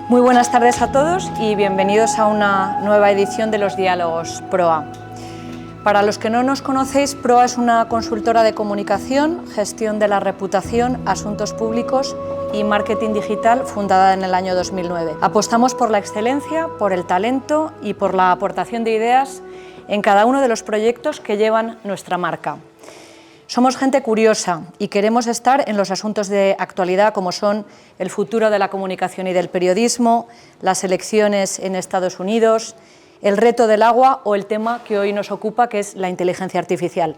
Muy buenas tardes a todos y bienvenidos a una nueva edición de los Diálogos PROA. Para los que no nos conocéis, PROA es una consultora de comunicación, gestión de la reputación, asuntos públicos y marketing digital fundada en el año 2009. Apostamos por la excelencia, por el talento y por la aportación de ideas en cada uno de los proyectos que llevan nuestra marca. Somos gente curiosa y queremos estar en los asuntos de actualidad como son el futuro de la comunicación y del periodismo, las elecciones en Estados Unidos, el reto del agua o el tema que hoy nos ocupa, que es la inteligencia artificial.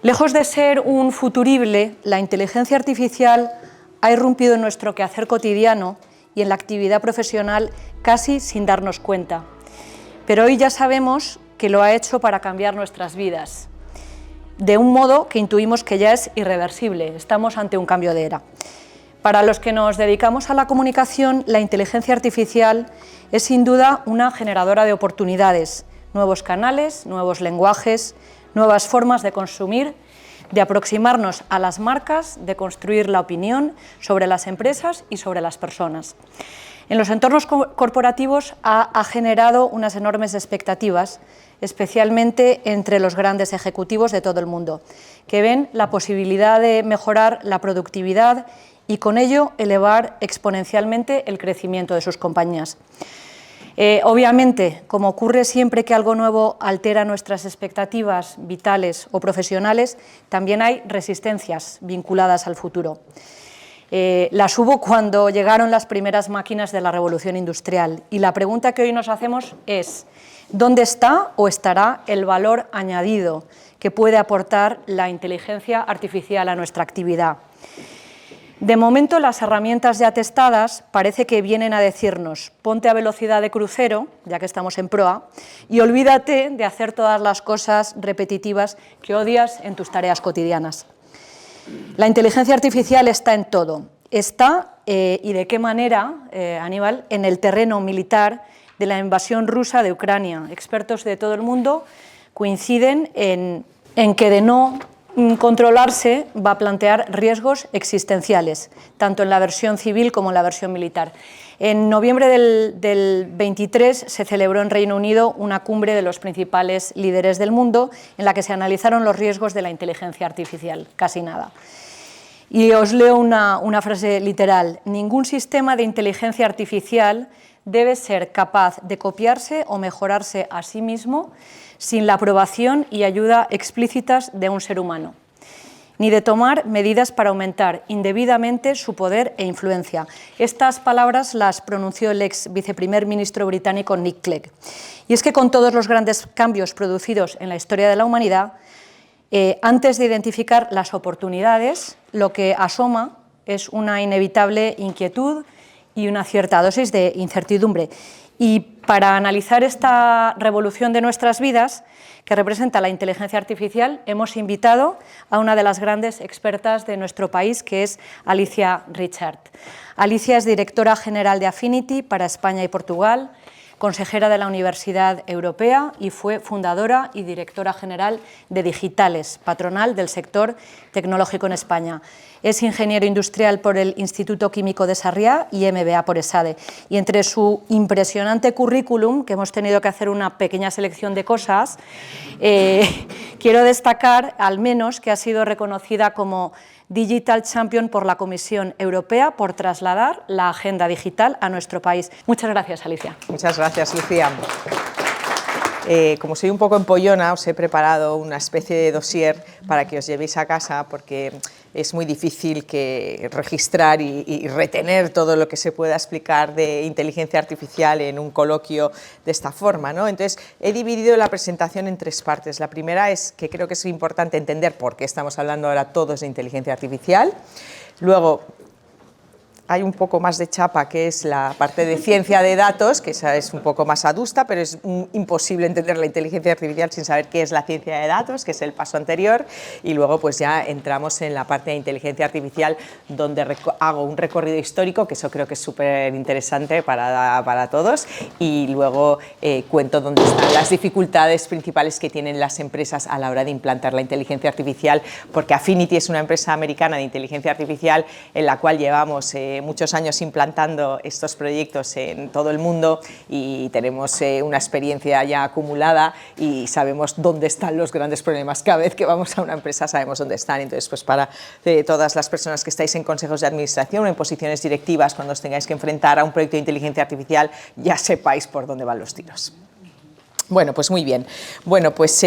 Lejos de ser un futurible, la inteligencia artificial ha irrumpido en nuestro quehacer cotidiano y en la actividad profesional casi sin darnos cuenta. Pero hoy ya sabemos que lo ha hecho para cambiar nuestras vidas, de un modo que intuimos que ya es irreversible. Estamos ante un cambio de era. Para los que nos dedicamos a la comunicación, la inteligencia artificial es sin duda una generadora de oportunidades, nuevos canales, nuevos lenguajes, nuevas formas de consumir, de aproximarnos a las marcas, de construir la opinión sobre las empresas y sobre las personas. En los entornos corporativos ha generado unas enormes expectativas, especialmente entre los grandes ejecutivos de todo el mundo, que ven la posibilidad de mejorar la productividad y con ello elevar exponencialmente el crecimiento de sus compañías. Obviamente, como ocurre siempre que algo nuevo altera nuestras expectativas vitales o profesionales, también hay resistencias vinculadas al futuro. Las hubo cuando llegaron las primeras máquinas de la revolución industrial y la pregunta que hoy nos hacemos es: ¿dónde está o estará el valor añadido que puede aportar la inteligencia artificial a nuestra actividad? De momento, las herramientas ya testadas parece que vienen a decirnos: ponte a velocidad de crucero, ya que estamos en proa, y olvídate de hacer todas las cosas repetitivas que odias en tus tareas cotidianas. La inteligencia artificial está en todo. Está, y de qué manera, Aníbal, en el terreno militar de la invasión rusa de Ucrania. Expertos de todo el mundo coinciden en que de no controlarse va a plantear riesgos existenciales, tanto en la versión civil como en la versión militar. En noviembre del 23 se celebró en Reino Unido una cumbre de los principales líderes del mundo en la que se analizaron los riesgos de la inteligencia artificial, casi nada. Y os leo una frase literal: ningún sistema de inteligencia artificial debe ser capaz de copiarse o mejorarse a sí mismo sin la aprobación y ayuda explícitas de un ser humano, ni de tomar medidas para aumentar indebidamente su poder e influencia. Estas palabras las pronunció el ex viceprimer ministro británico Nick Clegg. Y es que con todos los grandes cambios producidos en la historia de la humanidad, antes de identificar las oportunidades, lo que asoma es una inevitable inquietud y una cierta dosis de incertidumbre. Y para analizar esta revolución de nuestras vidas que representa la inteligencia artificial, hemos invitado a una de las grandes expertas de nuestro país, que es Alicia Richard. Alicia es directora general de Affinity para España y Portugal, consejera de la Universidad Europea y fue fundadora y directora general de Digitales, patronal del sector tecnológico en España. Es ingeniero industrial por el Instituto Químico de Sarriá y MBA por ESADE. Y entre su impresionante currículum, que hemos tenido que hacer una pequeña selección de cosas, quiero destacar al menos que ha sido reconocida como Digital Champion por la Comisión Europea por trasladar la agenda digital a nuestro país. Muchas gracias, Alicia. Muchas gracias, Lucía. Como soy un poco empollona, os he preparado una especie de dossier para que os llevéis a casa, porque es muy difícil registrar y retener todo lo que se pueda explicar de inteligencia artificial en un coloquio de esta forma, ¿no? Entonces, he dividido la presentación en tres partes. La primera es que creo que es importante entender por qué estamos hablando ahora todos de inteligencia artificial. Luego, hay un poco más de chapa, que es la parte de ciencia de datos, que esa es un poco más adusta, pero es imposible entender la inteligencia artificial sin saber qué es la ciencia de datos, que es el paso anterior, y luego pues ya entramos en la parte de inteligencia artificial, donde hago un recorrido histórico, que eso creo que es súper interesante para todos, y luego cuento dónde están las dificultades principales que tienen las empresas a la hora de implantar la inteligencia artificial, porque Affinity es una empresa americana de inteligencia artificial en la cual llevamos muchos años implantando estos proyectos en todo el mundo y tenemos una experiencia ya acumulada y sabemos dónde están los grandes problemas. Cada vez que vamos a una empresa sabemos dónde están. Entonces, pues para todas las personas que estáis en consejos de administración o en posiciones directivas, cuando os tengáis que enfrentar a un proyecto de inteligencia artificial, ya sepáis por dónde van los tiros. Bueno, pues muy bien. Bueno, pues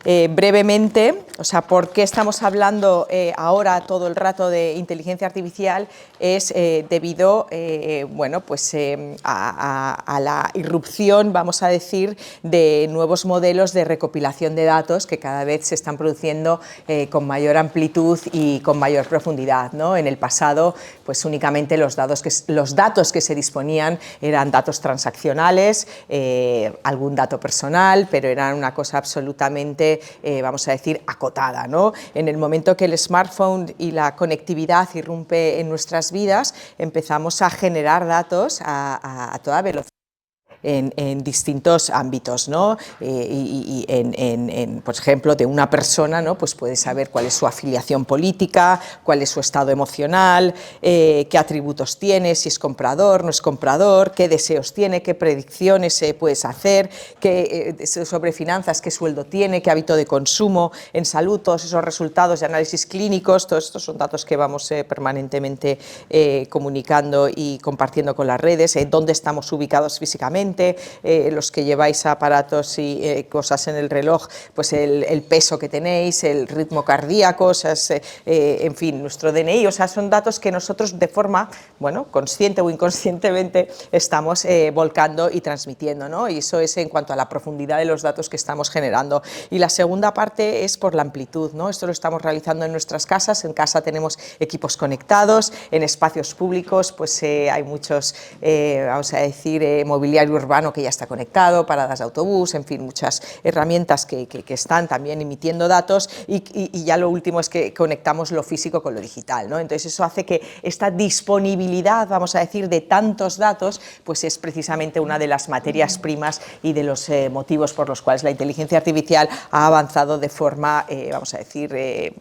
brevemente, o sea, ¿por qué estamos hablando ahora todo el rato de inteligencia artificial? Es debido, bueno, pues a la irrupción, vamos a decir, de nuevos modelos de recopilación de datos que cada vez se están produciendo con mayor amplitud y con mayor profundidad, ¿no? En el pasado, pues únicamente los datos que se disponían eran datos transaccionales, algún dato personal, pero eran una cosa absolutamente, vamos a decir, acotada, ¿no? En el momento que el smartphone y la conectividad irrumpe en nuestras vidas, empezamos a generar datos a toda velocidad. En distintos ámbitos, ¿no? Por ejemplo, de una persona, ¿no? Pues puede saber cuál es su afiliación política, cuál es su estado emocional, qué atributos tiene, si es comprador, no es comprador, qué deseos tiene, qué predicciones puedes hacer, sobre finanzas, qué sueldo tiene, qué hábito de consumo, en salud, todos esos resultados de análisis clínicos, todos estos son datos que vamos permanentemente comunicando y compartiendo con las redes, dónde estamos ubicados físicamente, los que lleváis aparatos y cosas en el reloj, pues el peso que tenéis, el ritmo cardíaco, o sea, en fin, nuestro DNI, o sea, son datos que nosotros de forma, bueno, consciente o inconscientemente estamos volcando y transmitiendo, ¿no? Y eso es en cuanto a la profundidad de los datos que estamos generando. Y la segunda parte es por la amplitud, ¿no? Esto lo estamos realizando en nuestras casas, en casa tenemos equipos conectados, en espacios públicos pues hay muchos, vamos a decir, mobiliario urbano que ya está conectado, paradas de autobús, en fin, muchas herramientas que están también emitiendo datos y ya lo último es que conectamos lo físico con lo digital, ¿no? Entonces eso hace que esta disponibilidad, vamos a decir, de tantos datos, pues es precisamente una de las materias primas y de los motivos por los cuales la inteligencia artificial ha avanzado de forma, vamos a decir,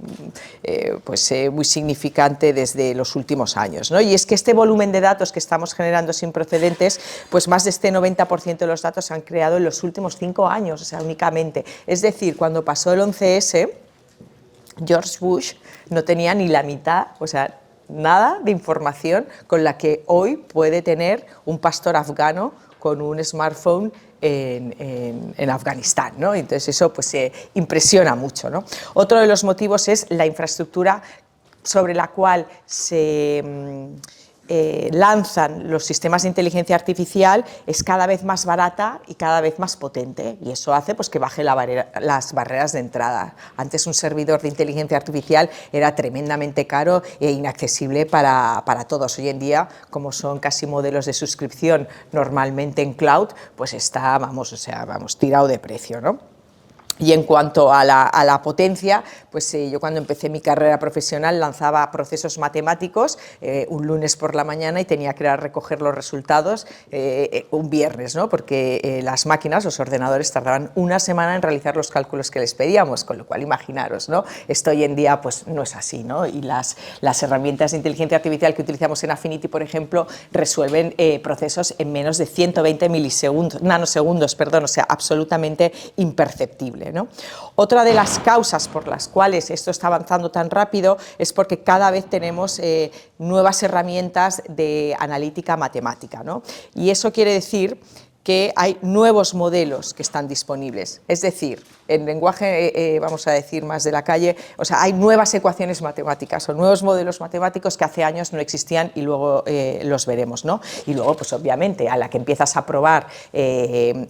pues muy significante desde los últimos años, ¿no? Y es que este volumen de datos que estamos generando sin precedentes, pues más de este 90% de los datos se han creado en los últimos 5 años, o sea, únicamente. Es decir, cuando pasó el 11S, George Bush no tenía ni la mitad, o sea, nada de información con la que hoy puede tener un pastor afgano con un smartphone en Afganistán, ¿no? Entonces eso pues impresiona mucho, ¿no? Otro de los motivos es la infraestructura sobre la cual se lanzan los sistemas de inteligencia artificial es cada vez más barata y cada vez más potente, y eso hace pues que baje las barreras de entrada. Antes un servidor de inteligencia artificial era tremendamente caro e inaccesible para todos. Hoy en día, como son casi modelos de suscripción normalmente en cloud, pues está, vamos, tirado de precio, ¿no? Y en cuanto a la potencia, pues yo cuando empecé mi carrera profesional lanzaba procesos matemáticos un lunes por la mañana y tenía que ir a recoger los resultados un viernes, ¿no? Porque las máquinas, los ordenadores, tardaban una semana en realizar los cálculos que les pedíamos, con lo cual imaginaros, ¿no? Esto hoy en día pues no es así, ¿no? Y las herramientas de inteligencia artificial que utilizamos en Affinity, por ejemplo, resuelven procesos en menos de 120 nanosegundos, perdón, o sea, absolutamente imperceptible, ¿no? Otra de las causas por las cuales esto está avanzando tan rápido es porque cada vez tenemos nuevas herramientas de analítica matemática, ¿no? Y eso quiere decir que hay nuevos modelos que están disponibles, es decir, en lenguaje, vamos a decir más de la calle, o sea, hay nuevas ecuaciones matemáticas o nuevos modelos matemáticos que hace años no existían y luego los veremos, ¿no? Y luego, pues obviamente, a la que empiezas a probar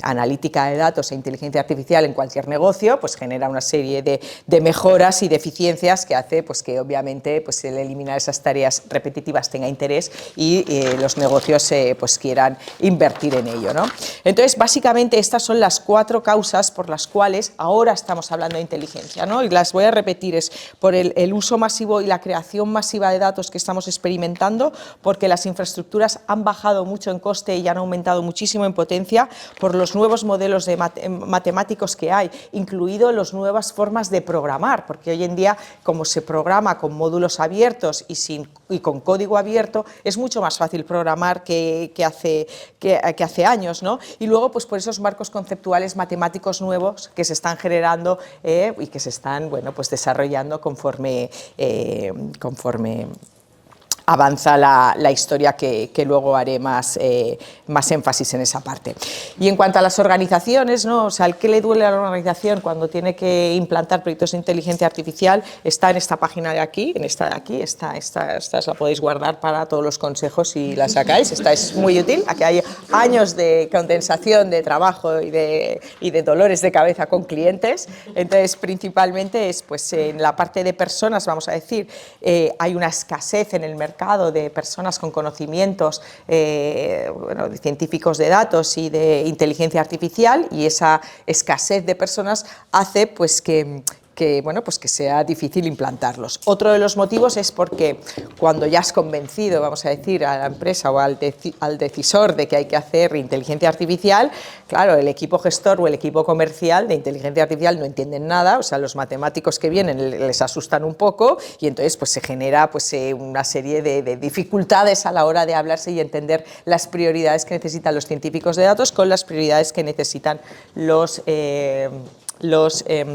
analítica de datos e inteligencia artificial en cualquier negocio, pues genera una serie de mejoras y de eficiencias que hace pues que obviamente pues el eliminar esas tareas repetitivas tenga interés y los negocios pues quieran invertir en ello, ¿no? Entonces, básicamente estas son las 4 causas por las cuales ahora estamos hablando de inteligencia, ¿no? Y las voy a repetir, es por el uso masivo y la creación masiva de datos que estamos experimentando, porque las infraestructuras han bajado mucho en coste y han aumentado muchísimo en potencia, por los nuevos modelos matemáticos que hay, incluido las nuevas formas de programar, porque hoy en día, como se programa con módulos abiertos y con código abierto, es mucho más fácil programar que hace años, ¿no? Y luego, pues por esos marcos conceptuales matemáticos nuevos que se están generando y que se están, bueno, pues desarrollando conforme avanza la historia, que luego haré más énfasis en esa parte. Y en cuanto a las organizaciones, ¿no? O sea, ¿el qué le duele a la organización cuando tiene que implantar proyectos de inteligencia artificial? Está en esta página de aquí, esta la podéis guardar para todos los consejos y la sacáis, esta es muy útil. Aquí hay años de condensación de trabajo y de dolores de cabeza con clientes. Entonces, principalmente es pues en la parte de personas, vamos a decir, hay una escasez en el mercado de personas con conocimientos bueno, de científicos de datos y de inteligencia artificial, y esa escasez de personas hace pues que sea difícil implantarlos. Otro de los motivos es porque cuando ya has convencido, vamos a decir, a la empresa o al decisor de que hay que hacer inteligencia artificial, claro, el equipo gestor o el equipo comercial de inteligencia artificial no entienden nada, o sea, los matemáticos que vienen les asustan un poco, y entonces pues se genera pues una serie de dificultades a la hora de hablarse y entender las prioridades que necesitan los científicos de datos con las prioridades que necesitan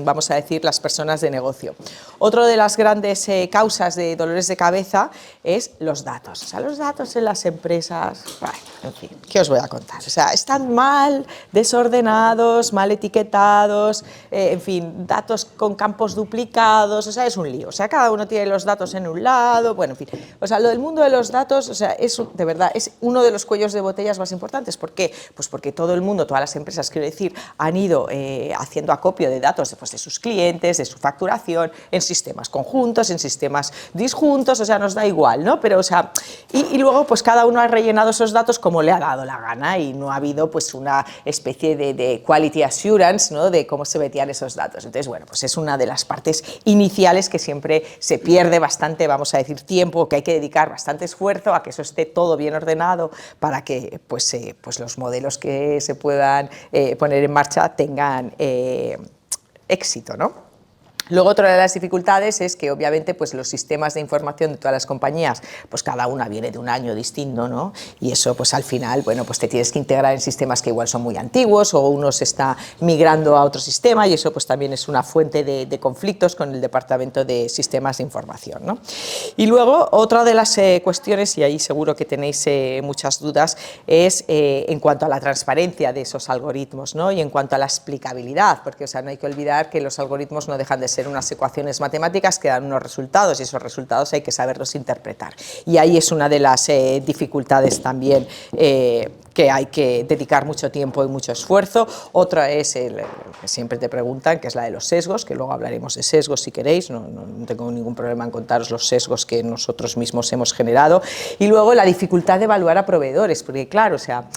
vamos a decir, las personas de negocio. Otra de las grandes causas de dolores de cabeza es los datos. O sea, los datos en las empresas, bueno, en fin, ¿qué os voy a contar? O sea, están mal desordenados, mal etiquetados, en fin, datos con campos duplicados, o sea, es un lío. O sea, cada uno tiene los datos en un lado, bueno, en fin. O sea, lo del mundo de los datos, o sea, de verdad, es uno de los cuellos de botellas más importantes. ¿Por qué? Pues porque todo el mundo, todas las empresas, quiero decir, han ido haciendo acopio de datos pues, de sus clientes, de su facturación, en sistemas conjuntos, en sistemas disjuntos, o sea, nos da igual, ¿no? Pero, o sea, y luego, pues cada uno ha rellenado esos datos como le ha dado la gana, y no ha habido, pues, una especie de quality assurance, ¿no? De cómo se metían esos datos. Entonces, bueno, pues es una de las partes iniciales que siempre se pierde bastante, vamos a decir, tiempo, que hay que dedicar bastante esfuerzo a que eso esté todo bien ordenado para que, pues los modelos que se puedan poner en marcha tengan éxito, ¿no? Luego, otra de las dificultades es que, obviamente, pues los sistemas de información de todas las compañías, pues cada una viene de un año distinto, ¿no? Y eso, pues al final, bueno, pues te tienes que integrar en sistemas que igual son muy antiguos, o uno se está migrando a otro sistema, y eso pues también es una fuente de conflictos con el departamento de sistemas de información, ¿no? Y luego, otra de las cuestiones, y ahí seguro que tenéis muchas dudas, es en cuanto a la transparencia de esos algoritmos, ¿no? Y en cuanto a la explicabilidad, porque, o sea, no hay que olvidar que los algoritmos no dejan de ser unas ecuaciones matemáticas que dan unos resultados, y esos resultados hay que saberlos interpretar. Y ahí es una de las dificultades también que hay que dedicar mucho tiempo y mucho esfuerzo. Otra es el que siempre te preguntan, que es la de los sesgos, que luego hablaremos de sesgos si queréis, no tengo ningún problema en contaros los sesgos que nosotros mismos hemos generado. Y luego la dificultad de evaluar a proveedores, porque claro, o sea,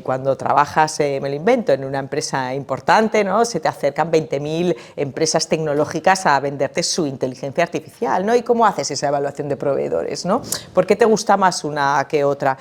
cuando trabajas, me lo invento, en una empresa importante, ¿no? Se te acercan 20.000 empresas tecnológicas a venderte su inteligencia artificial, ¿no? ¿Y cómo haces esa evaluación de proveedores, ¿no? ¿Por qué te gusta más una que otra?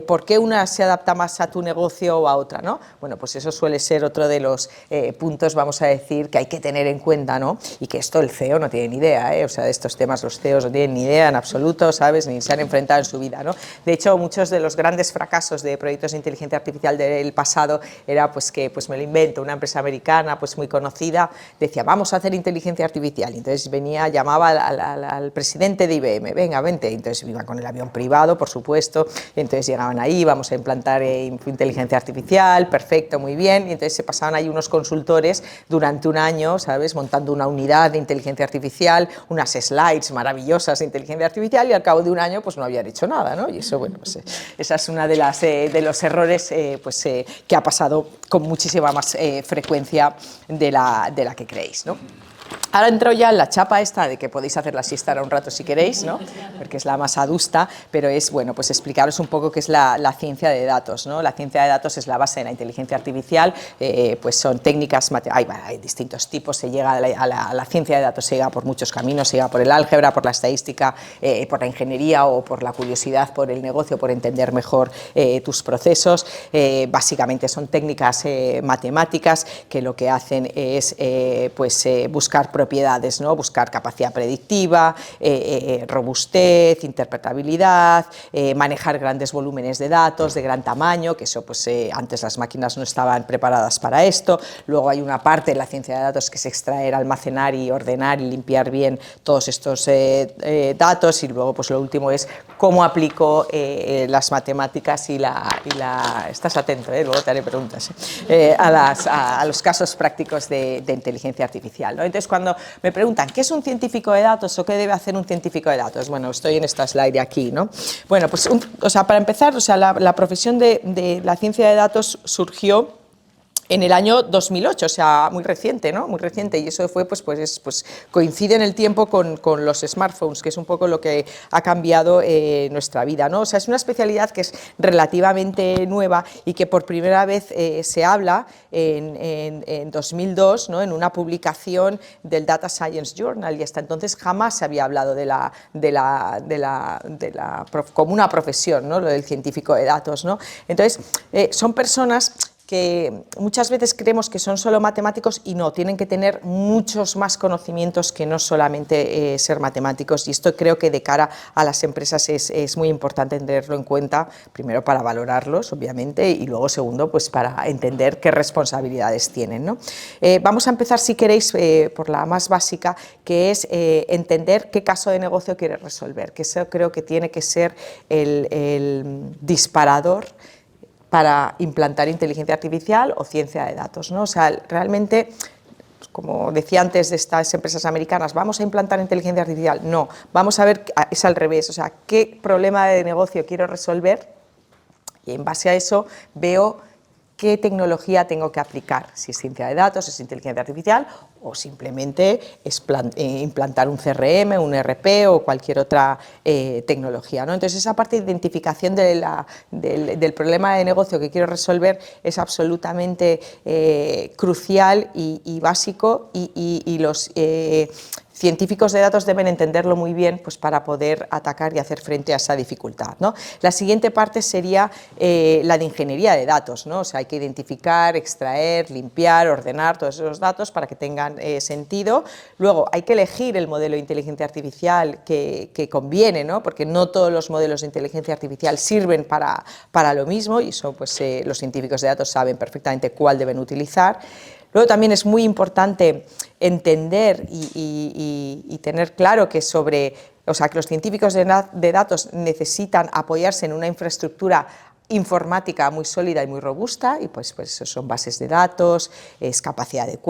¿Por qué una se adapta más a tu negocio o a otra, ¿no? Bueno, pues eso suele ser otro de los puntos, vamos a decir, que hay que tener en cuenta, ¿no? Y que esto el CEO no tiene ni idea, o sea, de estos temas los CEOs no tienen ni idea en absoluto, ¿sabes? Ni se han enfrentado en su vida, ¿no? De hecho, muchos de los grandes fracasos de proyectos de inteligencia artificial del pasado era pues que, pues me lo invento, una empresa americana pues muy conocida decía, vamos a hacer inteligencia artificial, y entonces llamaba al presidente de IBM, venga, vente, y entonces iba con el avión privado, por supuesto, y entonces llegaban ahí, vamos a implantar inteligencia artificial, perfecto, muy bien, y entonces se pasaban ahí unos consultores durante un año, ¿sabes?, montando una unidad de inteligencia artificial, unas slides maravillosas de inteligencia artificial, y al cabo de un año pues no habían hecho nada, ¿no? Y eso, bueno, pues esa es una de los errores que ha pasado con muchísima más frecuencia de la que creéis, ¿no? Ahora entro ya en la chapa esta de que podéis hacer la siesta ahora un rato si queréis, ¿no? Porque es la más adusta, pero es, bueno, pues explicaros un poco qué es la ciencia de datos, ¿no? La ciencia de datos es la base de la inteligencia artificial, pues son técnicas, hay distintos tipos, se llega a la ciencia de datos, se llega por muchos caminos, se llega por el álgebra, por la estadística, por la ingeniería o por la curiosidad por el negocio, por entender mejor tus procesos. Básicamente son técnicas matemáticas que lo que hacen es buscar propiedades, ¿no? Buscar capacidad predictiva, robustez, interpretabilidad, manejar grandes volúmenes de datos de gran tamaño, que eso pues antes las máquinas no estaban preparadas para esto. Luego hay una parte de la ciencia de datos que es extraer, almacenar y ordenar y limpiar bien todos estos datos, y luego pues lo último es cómo aplico las matemáticas y estás atento, luego te haré preguntas, a los casos prácticos de inteligencia artificial, ¿no? Entonces, cuando me preguntan ¿qué es un científico de datos o qué debe hacer un científico de datos? Bueno, estoy en esta slide de aquí, ¿no? Bueno, pues para empezar, la profesión de la ciencia de datos surgió en el año 2008, o sea, muy reciente, ¿no? Muy reciente, y eso fue, pues coincide en el tiempo con los smartphones, que es un poco lo que ha cambiado nuestra vida, ¿no? O sea, es una especialidad que es relativamente nueva y que por primera vez se habla en 2002, ¿no? En una publicación del Data Science Journal, y hasta entonces jamás se había hablado como una profesión, ¿no? Lo del científico de datos, ¿no? Entonces, son personas que muchas veces creemos que son solo matemáticos y no, tienen que tener muchos más conocimientos que no solamente ser matemáticos, y esto creo que de cara a las empresas es muy importante tenerlo en cuenta, primero para valorarlos, obviamente, y luego segundo, pues para entender qué responsabilidades tienen, ¿no? Vamos a empezar, si queréis, por la más básica, que es entender qué caso de negocio quieres resolver, que eso creo que tiene que ser el disparador para implantar inteligencia artificial o ciencia de datos, ¿no? O sea, realmente, como decía antes de estas empresas americanas, ¿vamos a implantar inteligencia artificial? No, vamos a ver, es al revés, o sea, ¿qué problema de negocio quiero resolver? Y en base a eso veo qué tecnología tengo que aplicar, si es ciencia de datos, si es inteligencia artificial, o simplemente es implantar un CRM, un ERP o cualquier otra tecnología, ¿no? Entonces, esa parte de identificación del problema de negocio que quiero resolver es absolutamente crucial y básico, y los científicos de datos deben entenderlo muy bien, pues, para poder atacar y hacer frente a esa dificultad, ¿no? La siguiente parte sería la de ingeniería de datos, ¿no? O sea, hay que identificar, extraer, limpiar, ordenar todos esos datos para que tengan sentido. Luego hay que elegir el modelo de inteligencia artificial que conviene, ¿no? Porque no todos los modelos de inteligencia artificial sirven para lo mismo, y eso pues los científicos de datos saben perfectamente cuál deben utilizar. Luego también es muy importante entender y tener claro que que los científicos de datos necesitan apoyarse en una infraestructura informática muy sólida y muy robusta, y pues eso son bases de datos, es capacidad de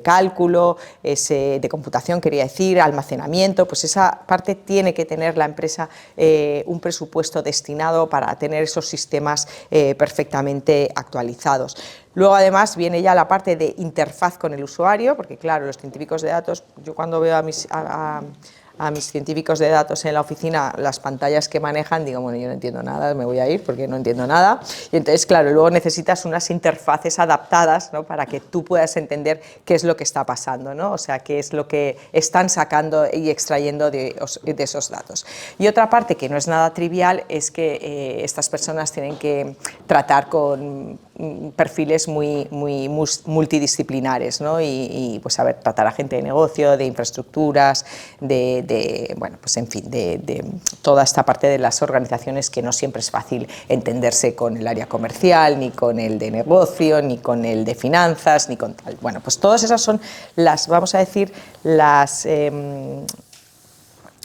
cálculo, es de computación, quería decir, almacenamiento, pues esa parte tiene que tener la empresa un presupuesto destinado para tener esos sistemas perfectamente actualizados. Luego, además, viene ya la parte de interfaz con el usuario, porque claro, los científicos de datos, yo cuando veo a mis científicos de datos en la oficina, las pantallas que manejan, digo, bueno, yo no entiendo nada, me voy a ir porque no entiendo nada. Y entonces, claro, luego necesitas unas interfaces adaptadas, ¿no? Para que tú puedas entender qué es lo que está pasando, ¿no? O sea, qué es lo que están sacando y extrayendo de esos datos. Y otra parte que no es nada trivial es que estas personas tienen que tratar con perfiles muy multidisciplinares, ¿no? Y pues saber tratar a gente de negocio, de infraestructuras, bueno, pues en fin, de toda esta parte de las organizaciones, que no siempre es fácil entenderse con el área comercial, ni con el de negocio, ni con el de finanzas, ni con tal. Bueno, pues todas esas son vamos a decir, las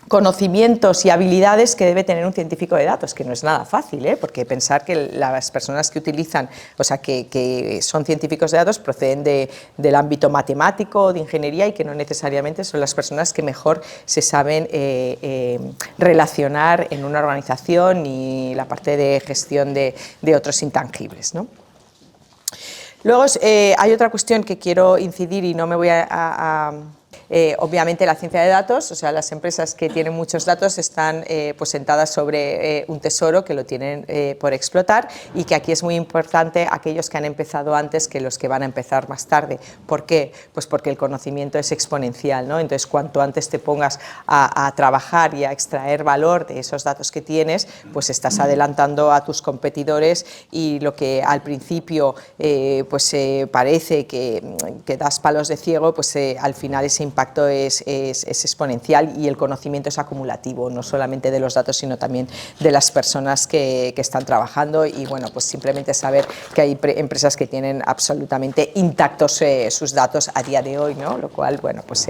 conocimientos y habilidades que debe tener un científico de datos, que no es nada fácil, porque pensar que las personas que utilizan, o sea, que son científicos de datos, proceden del ámbito matemático, de ingeniería, y que no necesariamente son las personas que mejor se saben relacionar en una organización, y la parte de gestión de otros intangibles, ¿no? Luego hay otra cuestión que quiero incidir y no me voy obviamente la ciencia de datos, o sea, las empresas que tienen muchos datos están pues sentadas sobre un tesoro que lo tienen por explotar y que aquí es muy importante aquellos que han empezado antes que los que van a empezar más tarde. ¿Por qué? Pues porque el conocimiento es exponencial, ¿no? Entonces, cuanto antes te pongas a trabajar y a extraer valor de esos datos que tienes, pues estás adelantando a tus competidores y lo que al principio pues parece que das palos de ciego, pues al final ese impacto es exponencial y el conocimiento es acumulativo, no solamente de los datos, sino también de las personas que están trabajando y bueno, pues simplemente saber que hay empresas que tienen absolutamente intactos sus datos a día de hoy, ¿no? Lo cual, bueno, pues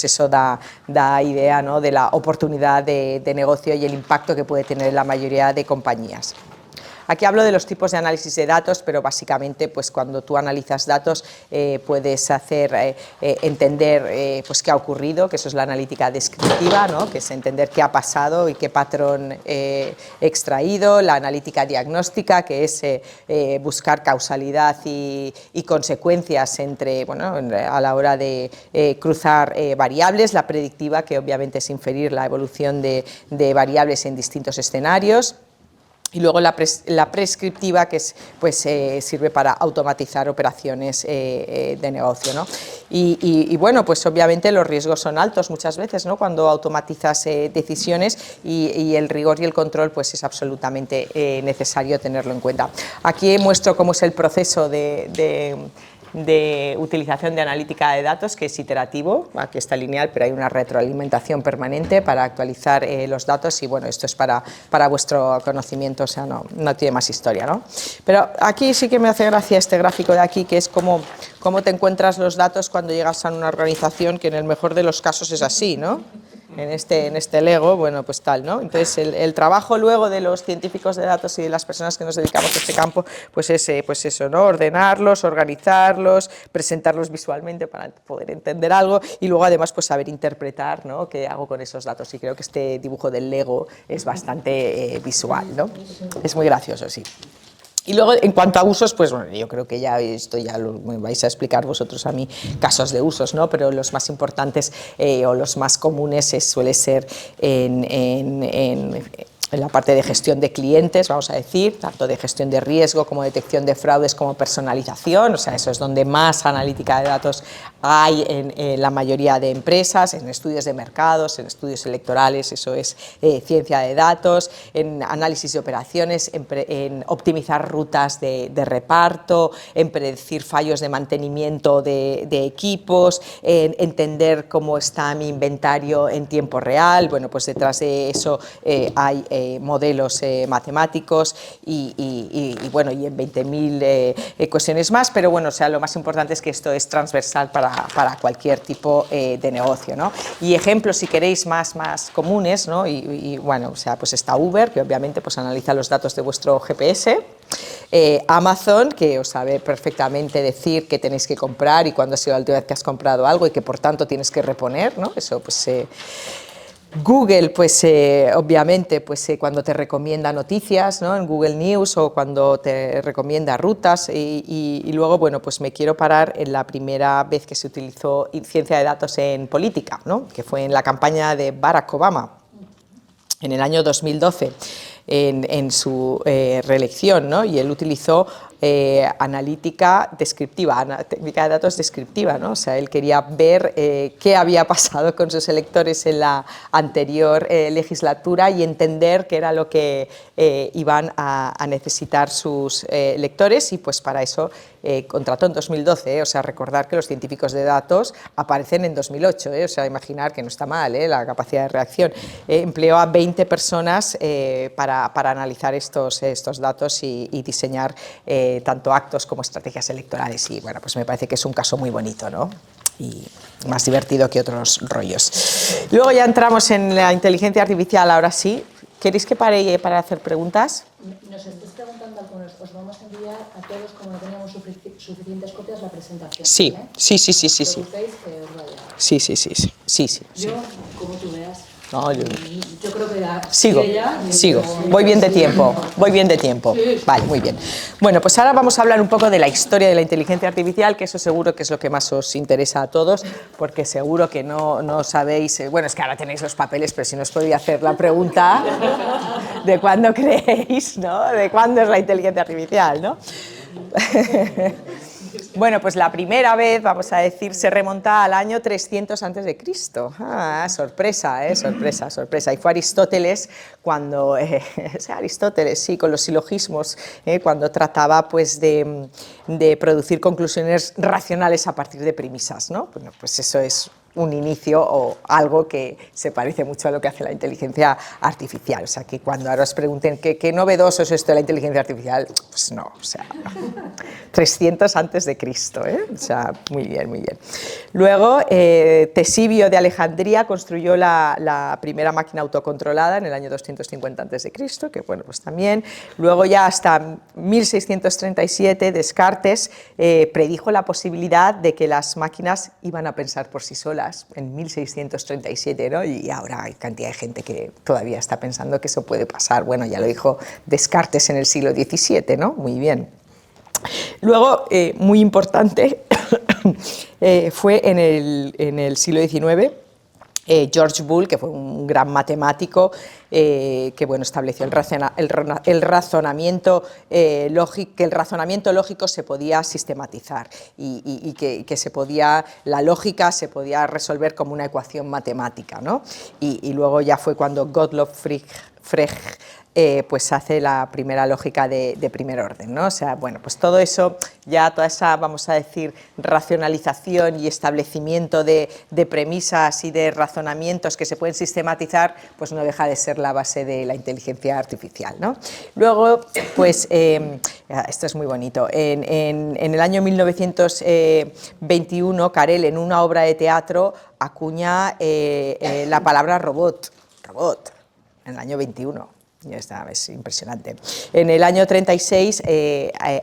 eso da idea, ¿no?, de la oportunidad de negocio y el impacto que puede tener la mayoría de compañías. Aquí hablo de los tipos de análisis de datos, pero básicamente pues cuando tú analizas datos puedes hacer entender pues qué ha ocurrido, que eso es la analítica descriptiva, ¿no?, que es entender qué ha pasado y qué patrón extraído, la analítica diagnóstica, que es buscar causalidad y consecuencias entre, bueno, a la hora de cruzar variables, la predictiva, que obviamente es inferir la evolución de variables en distintos escenarios. Y luego la prescriptiva, que es, pues, sirve para automatizar operaciones de negocio, ¿no? Y bueno, pues obviamente los riesgos son altos muchas veces, ¿no?, cuando automatizas decisiones y el rigor y el control pues es absolutamente necesario tenerlo en cuenta. Aquí muestro cómo es el proceso de utilización de analítica de datos, que es iterativo, aquí está lineal, pero hay una retroalimentación permanente para actualizar los datos y bueno, esto es para vuestro conocimiento, o sea, no tiene más historia, ¿no? Pero aquí sí que me hace gracia este gráfico de aquí, que es cómo te encuentras los datos cuando llegas a una organización, que en el mejor de los casos es así, ¿no? En este Lego, bueno, pues tal, ¿no? Entonces, el trabajo luego de los científicos de datos y de las personas que nos dedicamos a este campo, pues es pues eso, ¿no?, ordenarlos, organizarlos, presentarlos visualmente para poder entender algo y luego además pues saber interpretar, ¿no?, qué hago con esos datos, y creo que este dibujo del Lego es bastante visual, ¿no? Es muy gracioso, sí. Y luego, en cuanto a usos, pues bueno, yo creo que ya esto ya lo vais a explicar vosotros a mí, casos de usos, ¿no? Pero los más importantes o los más comunes suele ser en la parte de gestión de clientes, vamos a decir, tanto de gestión de riesgo como detección de fraudes como personalización, o sea, eso es donde más analítica de datos hay en la mayoría de empresas, en estudios de mercados, en estudios electorales, eso es ciencia de datos, en análisis de operaciones, en optimizar rutas de reparto, en predecir fallos de mantenimiento de equipos, en entender cómo está mi inventario en tiempo real. Bueno, pues detrás de eso hay modelos matemáticos y bueno, y en 20.000 cuestiones más, pero bueno, o sea, lo más importante es que esto es transversal para cualquier tipo de negocio, ¿no? Y ejemplos, si queréis, más comunes, ¿no? Y bueno, o sea, pues está Uber, que obviamente pues analiza los datos de vuestro GPS, Amazon, que os sabe perfectamente decir qué tenéis que comprar y cuándo ha sido la última vez que has comprado algo y que por tanto tienes que reponer, ¿no? Eso pues Google, pues obviamente, pues cuando te recomienda noticias, ¿no?, en Google News, o cuando te recomienda rutas, y luego, bueno, pues me quiero parar en la primera vez que se utilizó ciencia de datos en política, ¿no?, que fue en la campaña de Barack Obama, en el año 2012, en su reelección, ¿no?, y él utilizó analítica descriptiva, técnica de datos descriptiva, ¿no? O sea, él quería ver qué había pasado con sus electores en la anterior legislatura y entender qué era lo que iban a necesitar sus electores, y pues para eso contrató en 2012, o sea, recordar que los científicos de datos aparecen en 2008, o sea, imaginar que no está mal la capacidad de reacción. Empleó a 20 personas para analizar estos datos y diseñar tanto actos como estrategias electorales, y bueno, pues me parece que es un caso muy bonito, ¿no?, y más divertido que otros rollos. Luego ya entramos en la inteligencia artificial, ahora sí. ¿Queréis que pare para hacer preguntas? Nos estáis preguntando algunos, os vamos a enviar a todos, como no teníamos suficientes copias, la presentación. Sí, ¿eh? sí. Que os vaya. Sí. Yo, como tú veas, no, yo creo que Sigo, sigo. Voy bien de tiempo, voy bien de tiempo. Vale, muy bien. Bueno, pues ahora vamos a hablar un poco de la historia de la inteligencia artificial, que eso seguro que es lo que más os interesa a todos, porque seguro que no sabéis, bueno, es que ahora tenéis los papeles, pero si no os podía hacer la pregunta de cuándo creéis, ¿no? De cuándo es la inteligencia artificial, ¿no? Bueno, pues la primera vez, vamos a decir, se remonta al año 300 a.C. Sorpresa, sorpresa, sorpresa. Y fue Aristóteles cuando, Aristóteles, sí, con los silogismos, cuando trataba pues de producir conclusiones racionales a partir de premisas, ¿no? Bueno, pues eso es un inicio o algo que se parece mucho a lo que hace la inteligencia artificial. O sea, que cuando ahora os pregunten qué novedoso es esto de la inteligencia artificial, pues no, o sea, 300 antes de Cristo, ¿eh? O sea, muy bien, muy bien. Luego, Tesibio de Alejandría construyó la primera máquina autocontrolada en el año 250 antes de Cristo, que bueno, pues también. Luego ya hasta 1637 Descartes predijo la posibilidad de que las máquinas iban a pensar por sí solas en 1637, ¿no? Y ahora hay cantidad de gente que todavía está pensando que eso puede pasar. Bueno, ya lo dijo Descartes en el siglo XVII, ¿no? Muy bien. Luego, muy importante, fue en el siglo XIX, George Boole, que fue un gran matemático, que bueno, estableció el razonamiento lógico, que el razonamiento lógico se podía sistematizar y que la lógica se podía resolver como una ecuación matemática, ¿no? Y luego ya fue cuando Gottlob Frege pues hace la primera lógica de primer orden, ¿no? O sea, bueno, pues todo eso, ya toda esa, vamos a decir, racionalización y establecimiento de premisas y de razonamientos que se pueden sistematizar, pues no deja de ser la base de la inteligencia artificial, ¿no? Luego, pues, esto es muy bonito, en el año 1921, Carel, en una obra de teatro, acuña la palabra robot, en el año 21. Ya está, es impresionante. En el año 36,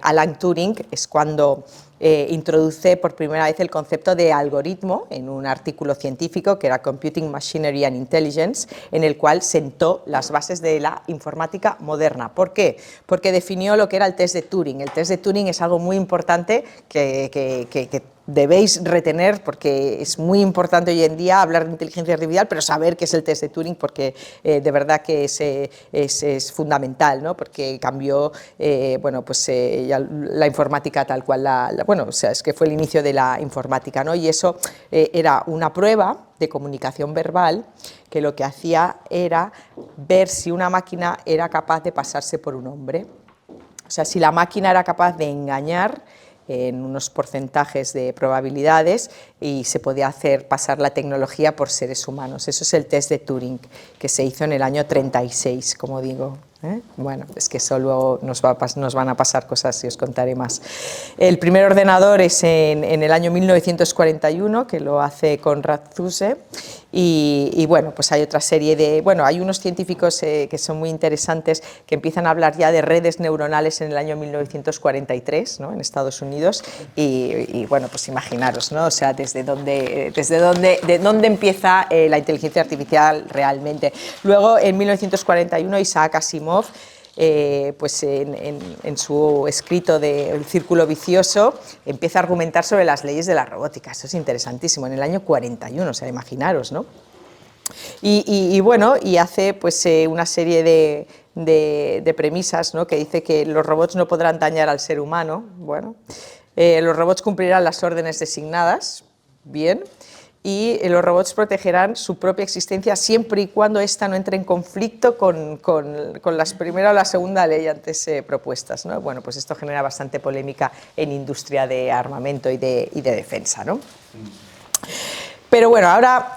Alan Turing es cuando introduce por primera vez el concepto de algoritmo en un artículo científico que era Computing Machinery and Intelligence, en el cual sentó las bases de la informática moderna. ¿Por qué? Porque definió lo que era el test de Turing. El test de Turing es algo muy importante que debéis retener, porque es muy importante hoy en día hablar de inteligencia artificial, pero saber qué es el test de Turing, porque de verdad que es fundamental, ¿no? Porque cambió bueno, pues, ya la informática tal cual bueno, o sea, es que fue el inicio de la informática, ¿no? Y eso era una prueba de comunicación verbal que lo que hacía era ver si una máquina era capaz de pasarse por un hombre. O sea, si la máquina era capaz de engañar en unos porcentajes de probabilidades y se podía hacer pasar la tecnología por seres humanos. Eso es el test de Turing, que se hizo en el año 36, como digo. Bueno, es que eso luego nos van a pasar cosas y os contaré más. El primer ordenador es en el año 1941, que lo hace Konrad Zuse, y bueno, pues hay otra serie de, bueno, hay unos científicos que son muy interesantes, que empiezan a hablar ya de redes neuronales en el año 1943, ¿no? En Estados Unidos, y bueno, pues imaginaros, ¿no? O sea, de dónde empieza la inteligencia artificial realmente. Luego, en 1941, Isaac Asimov, pues en su escrito de El círculo vicioso, empieza a argumentar sobre las leyes de la robótica. Eso es interesantísimo, en el año 41, o sea, imaginaros, ¿no? Y bueno, y hace pues una serie de premisas, ¿no? Que dice que los robots no podrán dañar al ser humano. Bueno, los robots cumplirán las órdenes designadas, bien, y los robots protegerán su propia existencia siempre y cuando ésta no entre en conflicto con la primera o la segunda ley antes propuestas, ¿no? Bueno, pues esto genera bastante polémica en industria de armamento y de defensa, ¿no? Pero bueno, ahora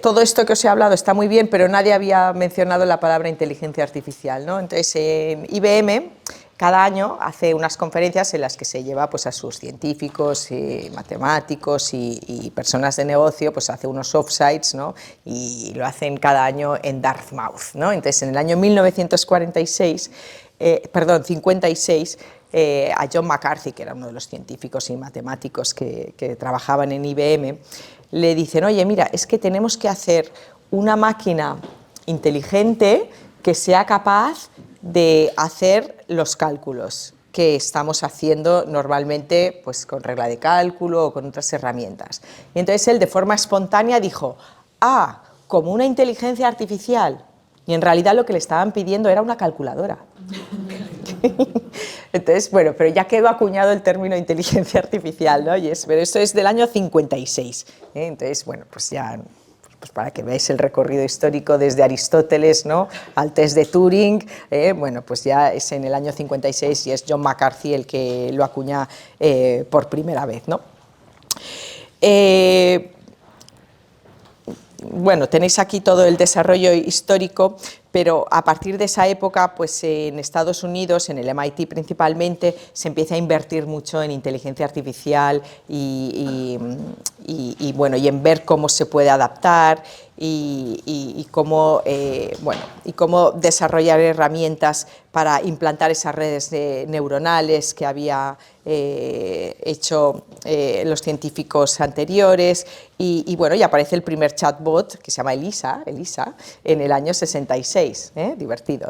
todo esto que os he hablado está muy bien, pero nadie había mencionado la palabra inteligencia artificial, ¿no? Entonces, IBM cada año hace unas conferencias en las que se lleva pues, a sus científicos, matemáticos y personas de negocio, pues hace unos offsites, ¿no? Y lo hacen cada año en Dartmouth, ¿no? Entonces, en el año 56, a John McCarthy, que era uno de los científicos y matemáticos que trabajaban en IBM, le dicen, oye, mira, es que tenemos que hacer una máquina inteligente que sea capaz de hacer los cálculos que estamos haciendo normalmente pues, con regla de cálculo o con otras herramientas. Y entonces él de forma espontánea dijo, como una inteligencia artificial, y en realidad lo que le estaban pidiendo era una calculadora. Entonces, bueno, pero ya quedó acuñado el término inteligencia artificial, ¿no? Pero esto es del año 56, ¿eh? Entonces, bueno, pues ya... Pues para que veáis el recorrido histórico desde Aristóteles, ¿no?, al test de Turing, bueno, pues ya es en el año 56 y es John McCarthy el que lo acuña por primera vez, ¿no? Bueno, tenéis aquí todo el desarrollo histórico, pero a partir de esa época, pues en Estados Unidos, en el MIT principalmente, se empieza a invertir mucho en inteligencia artificial y bueno, y en ver cómo se puede adaptar y cómo, bueno, y cómo desarrollar herramientas para implantar esas redes neuronales que había hecho los científicos anteriores y bueno, y aparece el primer chatbot que se llama Elisa en el año 66, divertido,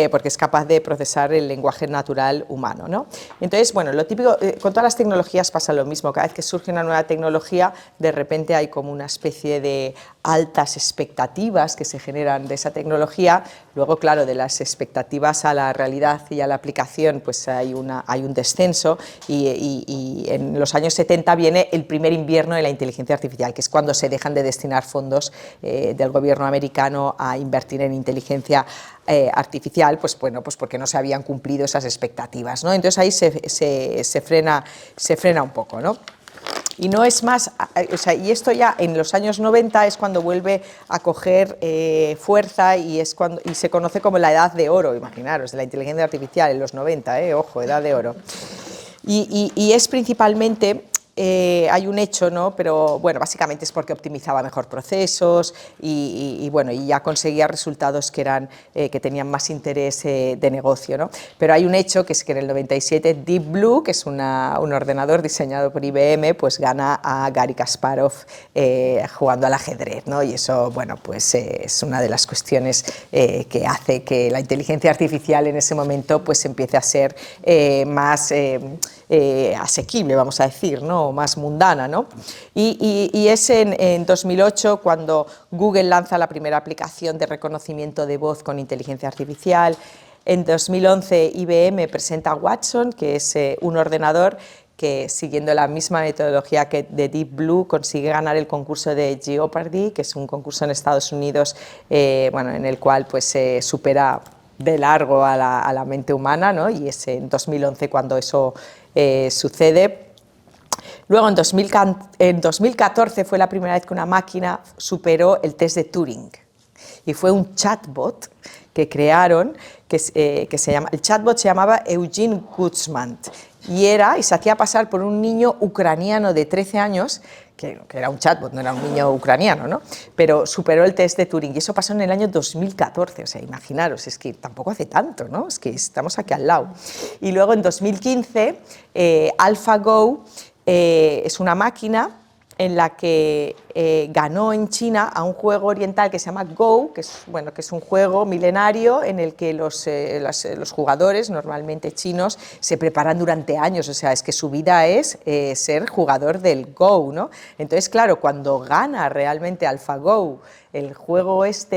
porque es capaz de procesar el lenguaje natural humano, ¿no? Entonces, bueno, lo típico, con todas las tecnologías pasa lo mismo, cada vez que surge una nueva tecnología, de repente hay como una especie de altas expectativas que se generan de esa tecnología, luego, claro, de las expectativas a la realidad y a la aplicación, pues hay un descenso y en los años 70 viene el primer invierno de la inteligencia artificial, que es cuando se dejan de destinar fondos del gobierno americano a invertir en inteligencia artificial, pues bueno, pues porque no se habían cumplido esas expectativas, ¿no? Entonces ahí se frena un poco, ¿no? Y no es más, o sea, y esto ya en los años 90 es cuando vuelve a coger fuerza y se conoce como la edad de oro, imaginaros, de la inteligencia artificial en los 90, ojo, edad de oro. Y es principalmente... hay un hecho, ¿no? Pero bueno, básicamente es porque optimizaba mejor procesos y bueno, y ya conseguía resultados que tenían más interés de negocio, ¿no? Pero hay un hecho que es que en el 97 Deep Blue, que es un ordenador diseñado por IBM, pues gana a Garry Kasparov jugando al ajedrez, ¿no? Y eso, bueno, pues es una de las cuestiones que hace que la inteligencia artificial en ese momento pues empiece a ser más asequible, vamos a decir, ¿no? Más mundana, ¿no? Y es en 2008 cuando Google lanza la primera aplicación de reconocimiento de voz con inteligencia artificial. En 2011 IBM presenta Watson, que es un ordenador que, siguiendo la misma metodología que de Deep Blue, consigue ganar el concurso de Jeopardy, que es un concurso en Estados Unidos, bueno, en el cual pues se supera de largo a la mente humana, ¿no? Y es en 2011 cuando eso sucede. Luego, en 2014 fue la primera vez que una máquina superó el test de Turing y fue un chatbot que crearon, el chatbot se llamaba Eugene Guzman y se hacía pasar por un niño ucraniano de 13 años, que era un chatbot, no era un niño ucraniano, ¿no? Pero superó el test de Turing y eso pasó en el año 2014, o sea, imaginaros, es que tampoco hace tanto, ¿no? Es que estamos aquí al lado. Y luego en 2015, AlphaGo es una máquina en la que ganó en China a un juego oriental que se llama Go, que es un juego milenario en el que los jugadores, normalmente chinos, se preparan durante años, o sea, es que su vida es ser jugador del Go, ¿no? Entonces, claro, cuando gana realmente AlphaGo el juego es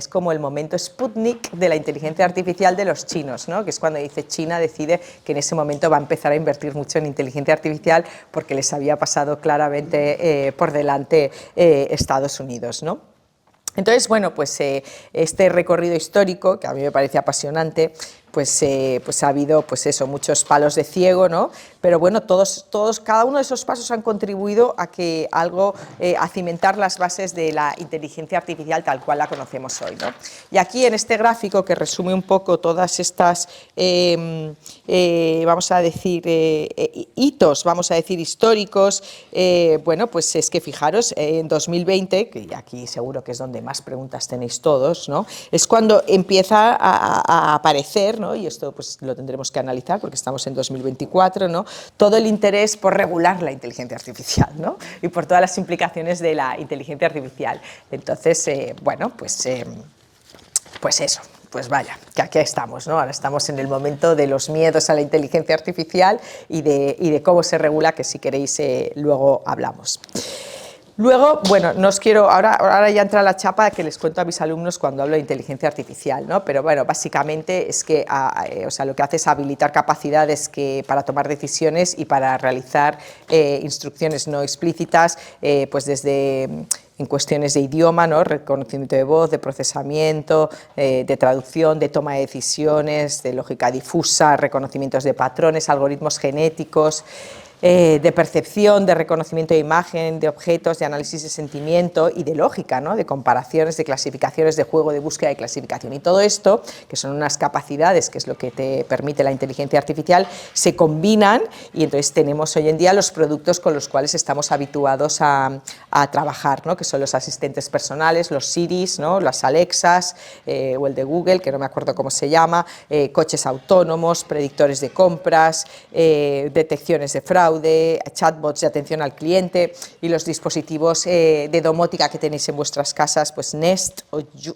como el momento Sputnik de la inteligencia artificial de los chinos, ¿no? Que es cuando China decide que en ese momento va a empezar a invertir mucho en inteligencia artificial porque les había pasado claramente por delante Estados Unidos, ¿no? Entonces, bueno, pues este recorrido histórico, que a mí me parece apasionante, pues ha habido pues eso, muchos palos de ciego, ¿no? Pero bueno, cada uno de esos pasos han contribuido a a cimentar las bases de la inteligencia artificial tal cual la conocemos hoy, ¿no? Y aquí en este gráfico que resume un poco todas estas, vamos a decir, hitos, vamos a decir, históricos, bueno, pues es que fijaros, en 2020, que aquí seguro que es donde más preguntas tenéis todos, ¿no? Es cuando empieza a aparecer, ¿no? Y esto pues lo tendremos que analizar porque estamos en 2024, ¿no? Todo el interés por regular la inteligencia artificial, ¿no? Y por todas las implicaciones de la inteligencia artificial. Entonces, bueno, pues eso. Pues vaya, que aquí estamos, ¿no? Ahora estamos en el momento de los miedos a la inteligencia artificial y de cómo se regula, que si queréis luego hablamos. Luego, bueno, no os quiero, ahora ya entra la chapa que les cuento a mis alumnos cuando hablo de inteligencia artificial, ¿no? Pero bueno, básicamente es que o sea, lo que hace es habilitar capacidades para tomar decisiones y para realizar instrucciones no explícitas, pues desde en cuestiones de idioma, ¿no? Reconocimiento de voz, de procesamiento, de traducción, de toma de decisiones, de lógica difusa, reconocimientos de patrones, algoritmos genéticos, de percepción, de reconocimiento de imagen, de objetos, de análisis de sentimiento y de lógica, ¿no? De comparaciones, de clasificaciones, de juego, de búsqueda y clasificación. Y todo esto, que son unas capacidades, que es lo que te permite la inteligencia artificial, se combinan y entonces tenemos hoy en día los productos con los cuales estamos habituados a trabajar, ¿no? Que son los asistentes personales, los Siris, ¿no? Las Alexas o el de Google, que no me acuerdo cómo se llama, coches autónomos, predictores de compras, detecciones de fraude, chatbots de atención al cliente y los dispositivos de domótica que tenéis en vuestras casas, pues Nest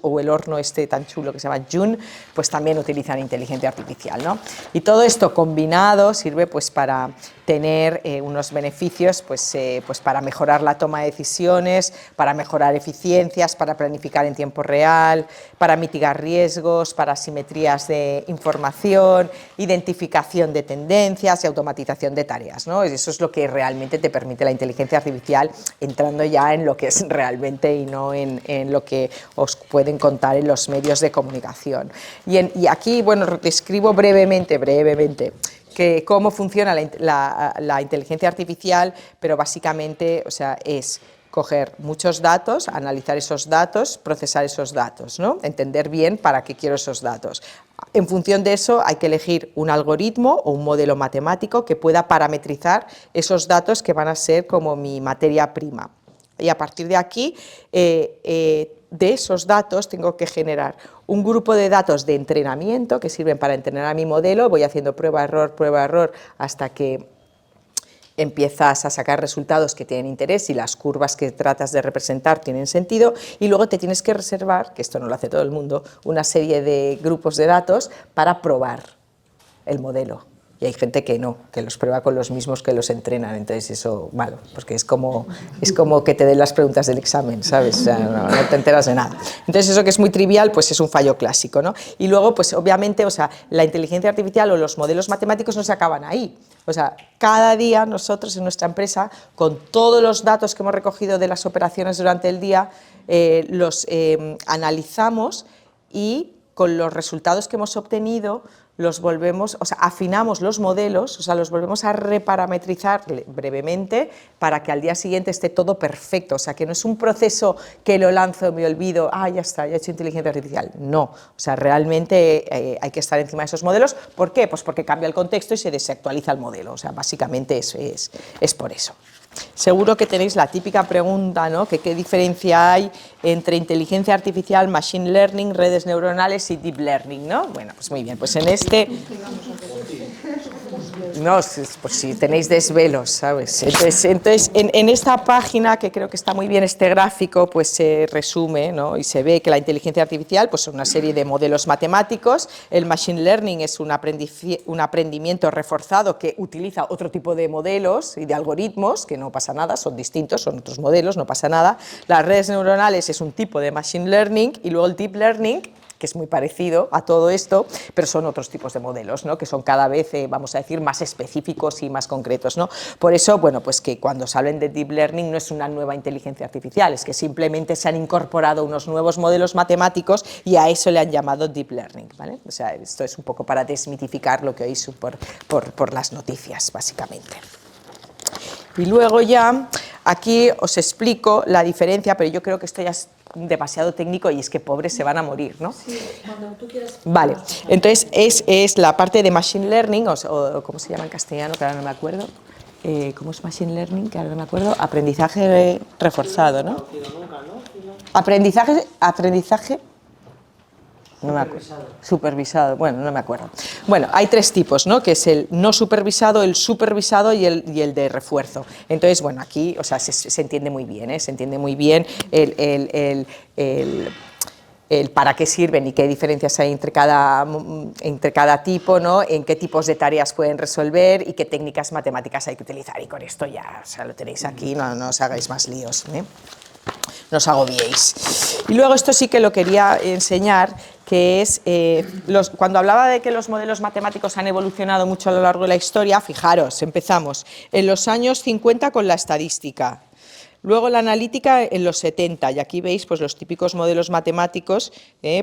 o el horno este tan chulo que se llama June, pues también utilizan inteligencia artificial, ¿no? Y todo esto combinado sirve pues para tener unos beneficios pues para mejorar la toma de decisiones, para mejorar eficiencias, para planificar en tiempo real, para mitigar riesgos, para asimetrías de información, identificación de tendencias y automatización de tareas, ¿no? Eso es lo que realmente te permite la inteligencia artificial, entrando ya en lo que es realmente y no en lo que os pueden contar en los medios de comunicación. Y aquí, bueno, describo brevemente que cómo funciona la inteligencia artificial, pero básicamente, o sea, es coger muchos datos, analizar esos datos, procesar esos datos, ¿no? Entender bien para qué quiero esos datos. En función de eso hay que elegir un algoritmo o un modelo matemático que pueda parametrizar esos datos que van a ser como mi materia prima. Y a partir de aquí, de esos datos tengo que generar un grupo de datos de entrenamiento que sirven para entrenar a mi modelo. Voy haciendo prueba-error hasta que empiezas a sacar resultados que tienen interés y las curvas que tratas de representar tienen sentido, y luego te tienes que reservar, que esto no lo hace todo el mundo, una serie de grupos de datos para probar el modelo. Y hay gente que no, que los prueba con los mismos que los entrenan, entonces eso, malo, porque es como que te den las preguntas del examen, ¿sabes? O sea, no te enteras de nada. Entonces eso que es muy trivial, pues es un fallo clásico, ¿no? Y luego, pues obviamente, o sea, la inteligencia artificial o los modelos matemáticos no se acaban ahí. O sea, cada día nosotros en nuestra empresa, con todos los datos que hemos recogido de las operaciones durante el día, los analizamos y con los resultados que hemos obtenido los volvemos, o sea, afinamos los modelos, o sea, los volvemos a reparametrizar brevemente para que al día siguiente esté todo perfecto, o sea, que no es un proceso que lo lanzo, me olvido, ya está, ya he hecho inteligencia artificial, no, o sea, realmente hay que estar encima de esos modelos. ¿Por qué? Pues porque cambia el contexto y se desactualiza el modelo, o sea, básicamente eso es por eso. Seguro que tenéis la típica pregunta, ¿no? Que qué diferencia hay entre inteligencia artificial, machine learning, redes neuronales y deep learning, ¿no? Bueno, pues muy bien, pues en este... No, pues si tenéis desvelos, ¿sabes? Entonces en esta página, que creo que está muy bien este gráfico, pues se resume, ¿no? Y se ve que la inteligencia artificial pues son una serie de modelos matemáticos, el machine learning es un aprendimiento reforzado que utiliza otro tipo de modelos y de algoritmos, que no pasa nada, son distintos, son otros modelos, no pasa nada. Las redes neuronales es un tipo de machine learning y luego el deep learning, que es muy parecido a todo esto, pero son otros tipos de modelos, ¿no? Que son cada vez, vamos a decir, más específicos y más concretos, ¿no? Por eso, bueno, pues que cuando se hablen de deep learning no es una nueva inteligencia artificial, es que simplemente se han incorporado unos nuevos modelos matemáticos y a eso le han llamado deep learning, ¿vale? O sea, esto es un poco para desmitificar lo que oís por las noticias, básicamente. Y luego ya, aquí os explico la diferencia, pero yo creo que esto ya es demasiado técnico y es que pobres se van a morir, ¿no? Sí, cuando tú quieras. Vale, entonces es la parte de machine learning, o ¿cómo se llama en castellano? Que ahora no me acuerdo. ¿Cómo es machine learning? Que ahora no me acuerdo. Aprendizaje reforzado, ¿no? Aprendizaje... No me acuerdo. Supervisado, bueno, no me acuerdo. Bueno, hay tres tipos, ¿no? Que es el no supervisado, el supervisado y el de refuerzo. Entonces, bueno, aquí, o sea, se entiende muy bien, ¿eh? Se entiende muy bien el para qué sirven y qué diferencias hay entre cada tipo, ¿no? En qué tipos de tareas pueden resolver y qué técnicas matemáticas hay que utilizar. Y con esto ya, o sea, lo tenéis aquí, no os hagáis más líos, ¿eh? No os agobiéis. Y luego esto sí que lo quería enseñar, que es, cuando hablaba de que los modelos matemáticos han evolucionado mucho a lo largo de la historia, fijaros, empezamos en los años 50 con la estadística, luego la analítica en los 70, y aquí veis pues, los típicos modelos matemáticos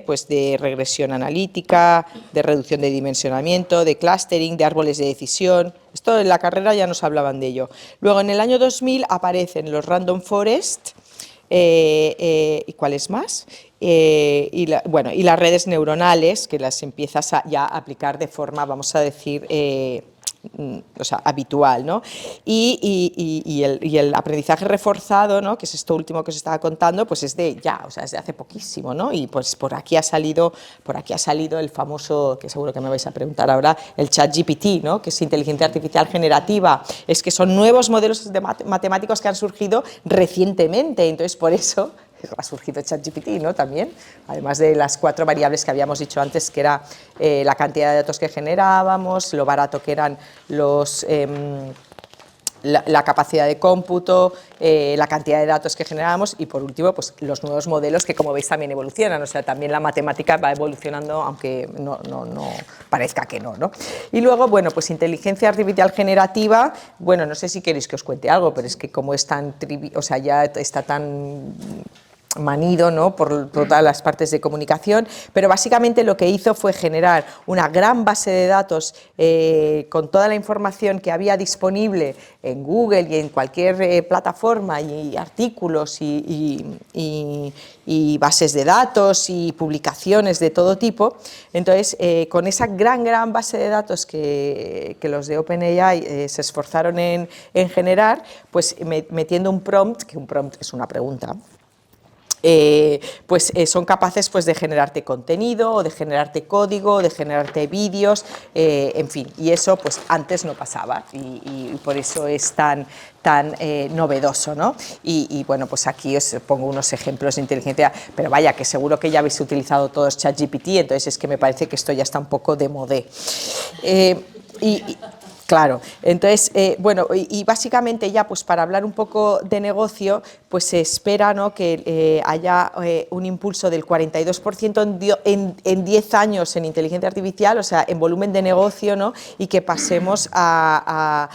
pues de regresión analítica, de reducción de dimensionamiento, de clustering, de árboles de decisión. Esto en la carrera ya nos hablaban de ello. Luego en el año 2000 aparecen los random forest, ¿y cuáles más? Y las redes neuronales, que las empiezas ya a aplicar de forma, vamos a decir, o sea, habitual, ¿no? Y el aprendizaje reforzado, ¿no? Que es esto último que os estaba contando, pues es de ya, o sea, es de hace poquísimo, ¿no? Y pues por aquí ha salido el famoso, que seguro que me vais a preguntar ahora, el ChatGPT, ¿no? Que es inteligencia artificial generativa. Es que son nuevos modelos matemáticos que han surgido recientemente, entonces por eso ha surgido ChatGPT, ¿no? También, además de las 4 variables que habíamos dicho antes, que era la cantidad de datos que generábamos, lo barato que eran la capacidad de cómputo, la cantidad de datos que generábamos y por último pues los nuevos modelos que como veis también evolucionan, o sea también la matemática va evolucionando aunque no parezca que no. Y luego bueno pues inteligencia artificial generativa, bueno no sé si queréis que os cuente algo, pero es que como es tan o sea ya está tan manido, ¿no? por todas las partes de comunicación, pero básicamente lo que hizo fue generar una gran base de datos con toda la información que había disponible en Google y en cualquier plataforma y artículos y bases de datos y publicaciones de todo tipo. Entonces, con esa gran base de datos que los de OpenAI se esforzaron en generar, pues metiendo un prompt, que un prompt es una pregunta, son capaces pues, de generarte contenido, o de generarte código, o de generarte vídeos, en fin, y eso pues antes no pasaba y por eso es tan novedoso, ¿no? Y bueno, pues aquí os pongo unos ejemplos de inteligencia, pero vaya, que seguro que ya habéis utilizado todos ChatGPT, entonces es que me parece que esto ya está un poco de modé. Claro, entonces, bueno, y básicamente ya pues para hablar un poco de negocio, pues se espera, ¿no? que haya un impulso del 42% en 10 años en inteligencia artificial, o sea, en volumen de negocio, ¿no? Y que pasemos a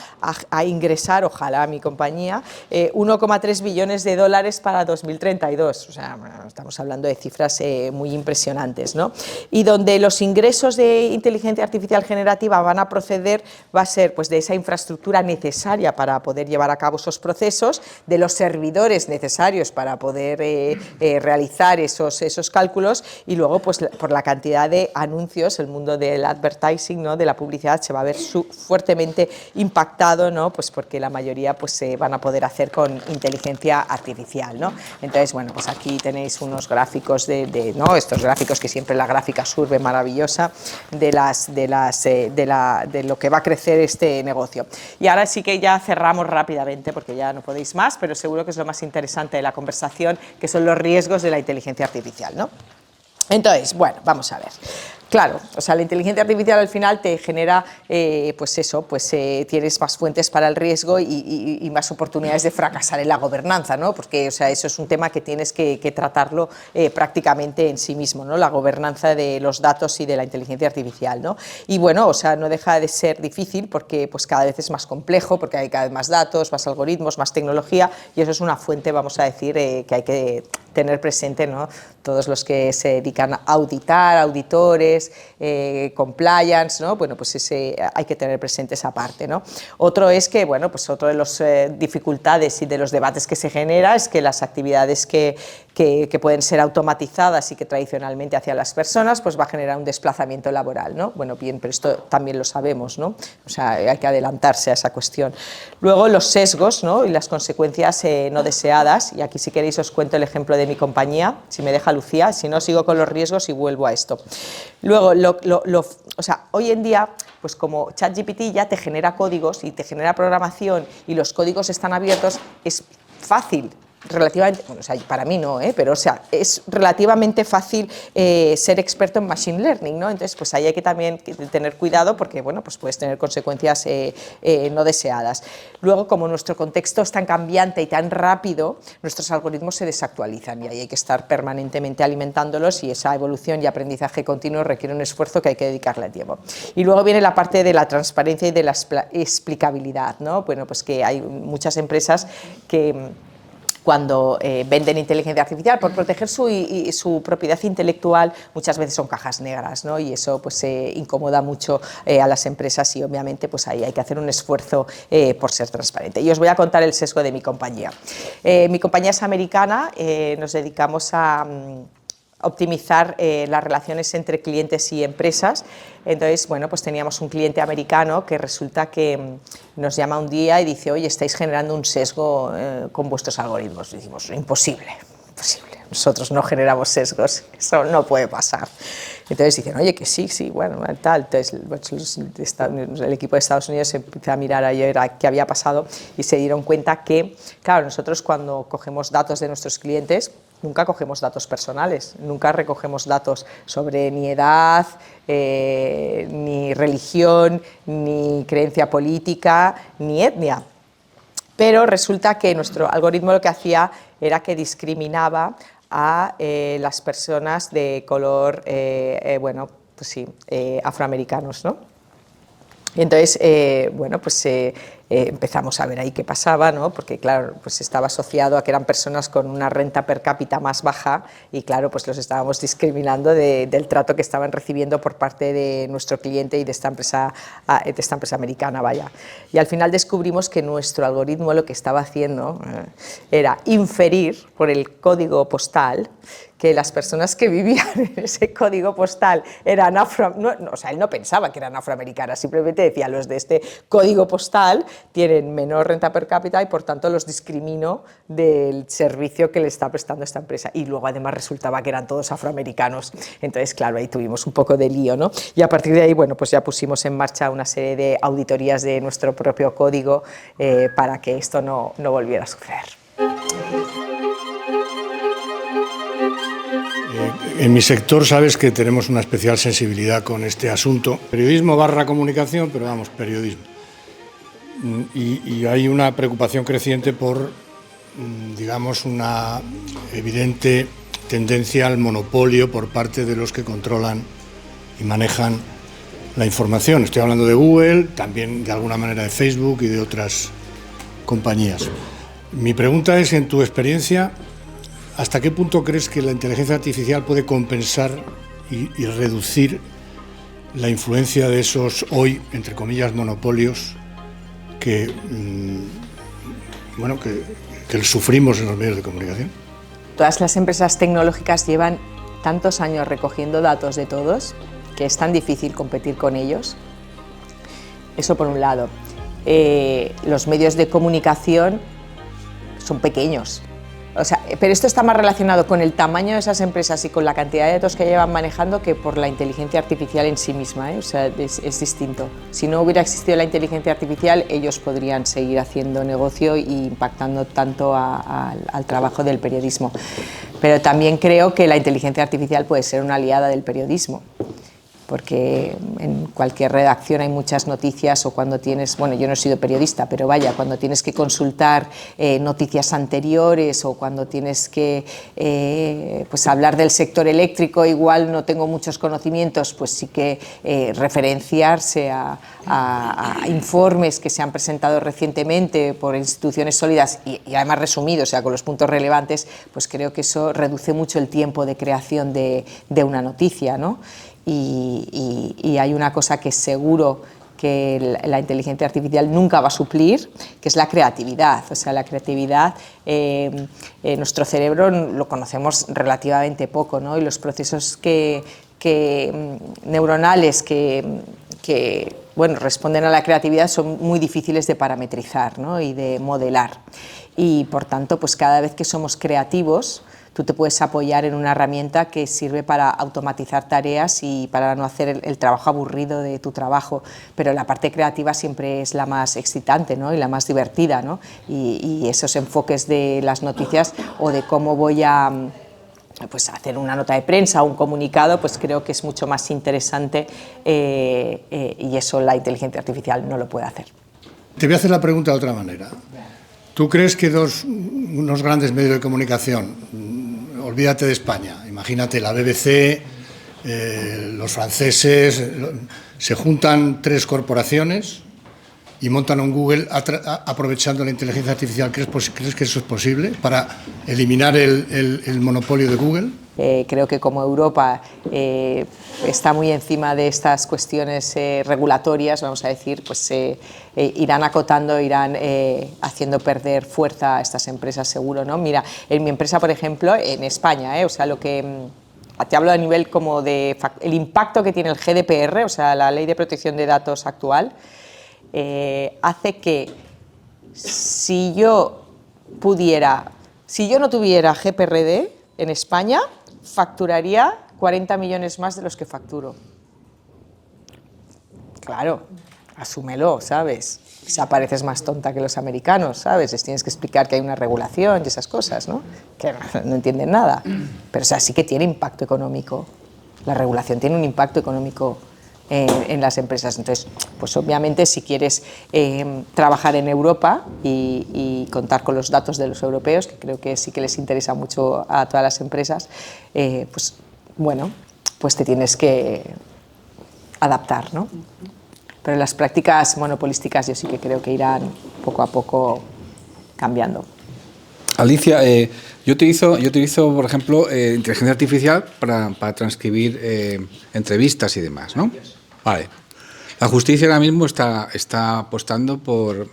ingresar, ojalá a mi compañía, 1,3 billones de dólares para 2032, o sea, bueno, estamos hablando de cifras muy impresionantes, ¿no? Y donde los ingresos de inteligencia artificial generativa van a proceder, va a ser pues, de esa infraestructura necesaria para poder llevar a cabo esos procesos, de los servidores necesarios para poder realizar esos cálculos y luego pues, por la cantidad de anuncios, el mundo del advertising, ¿no? de la publicidad se va a ver fuertemente impactado, ¿no? Pues porque la mayoría pues, se van a poder hacer con inteligencia artificial, ¿no? Entonces, bueno, pues aquí tenéis unos gráficos ¿no? estos gráficos que siempre la gráfica surve maravillosa de lo que va a crecer este negocio. Y ahora sí que ya cerramos rápidamente porque ya no podéis más, pero seguro que es lo más interesante de la conversación, que son los riesgos de la inteligencia artificial, ¿no? Entonces, bueno, vamos a ver. Claro, o sea, la inteligencia artificial al final te genera, pues eso, pues tienes más fuentes para el riesgo y más oportunidades de fracasar en la gobernanza, ¿no? Porque, o sea, eso es un tema que tienes que tratarlo prácticamente en sí mismo, ¿no? La gobernanza de los datos y de la inteligencia artificial, ¿no? Y bueno, o sea, no deja de ser difícil porque pues cada vez es más complejo, porque hay cada vez más datos, más algoritmos, más tecnología y eso es una fuente, vamos a decir, que hay que tener presente, ¿no? Todos los que se dedican a auditar, auditores, compliance, ¿no? Bueno, pues hay que tener presente esa parte, ¿no? Otro es que, bueno, pues otro de las dificultades y de los debates que se genera es que las actividades que pueden ser automatizadas y que tradicionalmente hacían las personas, pues va a generar un desplazamiento laboral, ¿no? Bueno, bien, pero esto también lo sabemos, ¿no? O sea, hay que adelantarse a esa cuestión. Luego los sesgos, ¿no? Y las consecuencias no deseadas, y aquí si queréis os cuento el ejemplo de mi compañía, si me deja Lucía, si no sigo con los riesgos y vuelvo a esto. Luego, o sea, hoy en día, pues como ChatGPT ya te genera códigos y te genera programación y los códigos están abiertos, es fácil. Relativamente, bueno, o sea, para mí no, pero o sea, es relativamente fácil ser experto en Machine Learning, ¿no? Entonces, pues ahí hay que también tener cuidado porque, bueno, pues puedes tener consecuencias no deseadas. Luego, como nuestro contexto es tan cambiante y tan rápido, nuestros algoritmos se desactualizan y ahí hay que estar permanentemente alimentándolos y esa evolución y aprendizaje continuo requiere un esfuerzo que hay que dedicarle tiempo. Y luego viene la parte de la transparencia y de la explicabilidad, ¿no? Bueno, pues que hay muchas empresas que cuando venden inteligencia artificial por proteger su propiedad intelectual, muchas veces son cajas negras, ¿no? Y eso pues incomoda mucho a las empresas y obviamente pues ahí hay que hacer un esfuerzo por ser transparente. Y os voy a contar el sesgo de mi compañía. Mi compañía es americana, nos dedicamos a optimizar las relaciones entre clientes y empresas. Entonces, bueno, pues teníamos un cliente americano que resulta que nos llama un día y dice, oye, estáis generando un sesgo con vuestros algoritmos. Y decimos, imposible, imposible, nosotros no generamos sesgos, eso no puede pasar. Entonces dicen, oye, que sí, bueno, tal. Entonces el equipo de Estados Unidos se empieza a mirar ayer qué había pasado y se dieron cuenta que, claro, nosotros cuando cogemos datos de nuestros clientes, nunca cogemos datos personales, nunca recogemos datos sobre ni edad, ni religión, ni creencia política, ni etnia. Pero resulta que nuestro algoritmo lo que hacía era que discriminaba a las personas de color, bueno, pues sí, afroamericanos, ¿no? Y entonces, bueno, pues empezamos a ver ahí qué pasaba, ¿no? Porque claro, pues estaba asociado a que eran personas con una renta per cápita más baja y claro, pues los estábamos discriminando del trato que estaban recibiendo por parte de nuestro cliente y de esta empresa americana, vaya. Y al final descubrimos que nuestro algoritmo lo que estaba haciendo era inferir por el código postal que las personas que vivían en ese código postal eran o sea, él no pensaba que eran afroamericanas, simplemente decía, los de este código postal tienen menor renta per cápita y por tanto los discrimino del servicio que le está prestando esta empresa. Y luego además resultaba que eran todos afroamericanos. Entonces, claro, ahí tuvimos un poco de lío, ¿no? Y a partir de ahí, bueno, pues ya pusimos en marcha una serie de auditorías de nuestro propio código para que esto no volviera a suceder. En mi sector sabes que tenemos una especial sensibilidad con este asunto. Periodismo / comunicación, pero vamos, periodismo. Y hay una preocupación creciente por, digamos, una evidente tendencia al monopolio por parte de los que controlan y manejan la información. Estoy hablando de Google, también de alguna manera de Facebook y de otras compañías. Mi pregunta es, en tu experiencia, ¿hasta qué punto crees que la inteligencia artificial puede compensar y reducir la influencia de esos hoy, entre comillas, monopolios que sufrimos en los medios de comunicación? Todas las empresas tecnológicas llevan tantos años recogiendo datos de todos que es tan difícil competir con ellos. Eso por un lado. Los medios de comunicación son pequeños. O sea, pero esto está más relacionado con el tamaño de esas empresas y con la cantidad de datos que llevan manejando que por la inteligencia artificial en sí misma, ¿eh? O sea, es distinto. Si no hubiera existido la inteligencia artificial, ellos podrían seguir haciendo negocio e impactando tanto al trabajo del periodismo. Pero también creo que la inteligencia artificial puede ser una aliada del periodismo, porque en cualquier redacción hay muchas noticias o cuando tienes, bueno, yo no he sido periodista, pero vaya, cuando tienes que consultar noticias anteriores o cuando tienes que pues hablar del sector eléctrico, igual no tengo muchos conocimientos, pues sí que referenciarse a informes que se han presentado recientemente por instituciones sólidas y además resumidos, o sea, con los puntos relevantes, pues creo que eso reduce mucho el tiempo de creación de una noticia, ¿no? Y hay una cosa que seguro que la inteligencia artificial nunca va a suplir, que es la creatividad. O sea, la creatividad, nuestro cerebro lo conocemos relativamente poco, ¿no? Y los procesos neuronales que bueno, responden a la creatividad son muy difíciles de parametrizar, ¿no? Y de modelar. Y por tanto, pues cada vez que somos creativos, tú te puedes apoyar en una herramienta que sirve para automatizar tareas y para no hacer el trabajo aburrido de tu trabajo, pero la parte creativa siempre es la más excitante, ¿no? Y la más divertida, ¿no? Y esos enfoques de las noticias o de cómo voy a pues hacer una nota de prensa o un comunicado, pues creo que es mucho más interesante y eso la inteligencia artificial no lo puede hacer. Te voy a hacer la pregunta de otra manera. ¿Tú crees que unos grandes medios de comunicación, olvídate de España, imagínate la BBC, los franceses, se juntan 3 corporaciones y montan un Google aprovechando la inteligencia artificial? ¿Crees que eso es posible para eliminar el monopolio de Google? Creo que como Europa está muy encima de estas cuestiones regulatorias, vamos a decir, pues irán acotando, irán haciendo perder fuerza a estas empresas, seguro, ¿no? Mira, en mi empresa, por ejemplo, en España, o sea, lo que te hablo a nivel como de el impacto que tiene el GDPR, o sea, la Ley de Protección de Datos actual, hace que si yo no tuviera GPRD en España, facturaría 40 millones más de los que facturo. Claro, asúmelo, ¿sabes? Quizá pareces más tonta que los americanos, ¿sabes? Les tienes que explicar que hay una regulación y esas cosas, ¿no? Que no entienden nada. Pero o sea, sí que tiene impacto económico. La regulación tiene un impacto económico en las empresas. Entonces, pues obviamente si quieres trabajar en Europa y contar con los datos de los europeos, que creo que sí que les interesa mucho a todas las empresas, pues bueno, pues te tienes que adaptar, ¿no? Pero las prácticas monopolísticas yo sí que creo que irán poco a poco cambiando. Alicia, yo utilizo, por ejemplo, inteligencia artificial para transcribir entrevistas y demás, ¿no? Vale. La justicia ahora mismo está apostando por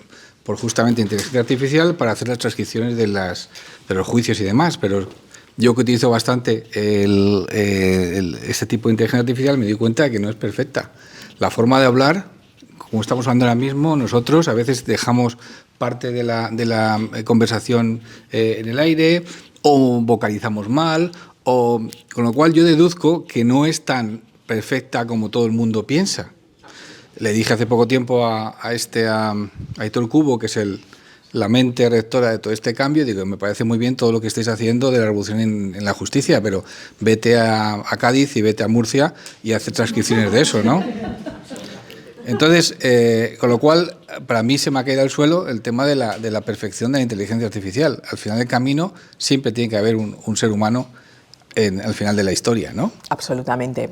justamente inteligencia artificial para hacer las transcripciones de los juicios y demás, pero yo que utilizo bastante este tipo de inteligencia artificial me di cuenta de que no es perfecta. La forma de hablar, como estamos hablando ahora mismo, nosotros a veces dejamos parte de la conversación en el aire o vocalizamos mal, con lo cual yo deduzco que no es tan perfecta como todo el mundo piensa. Le dije hace poco tiempo a Aitor Cubo, que es la mente rectora de todo este cambio, digo, me parece muy bien todo lo que estáis haciendo de la revolución en la justicia, pero vete a Cádiz y vete a Murcia y hacer transcripciones de eso, ¿no? Entonces, con lo cual, para mí se me ha caído al suelo el tema de la perfección de la inteligencia artificial. Al final del camino siempre tiene que haber un ser humano al final de la historia, ¿no? Absolutamente.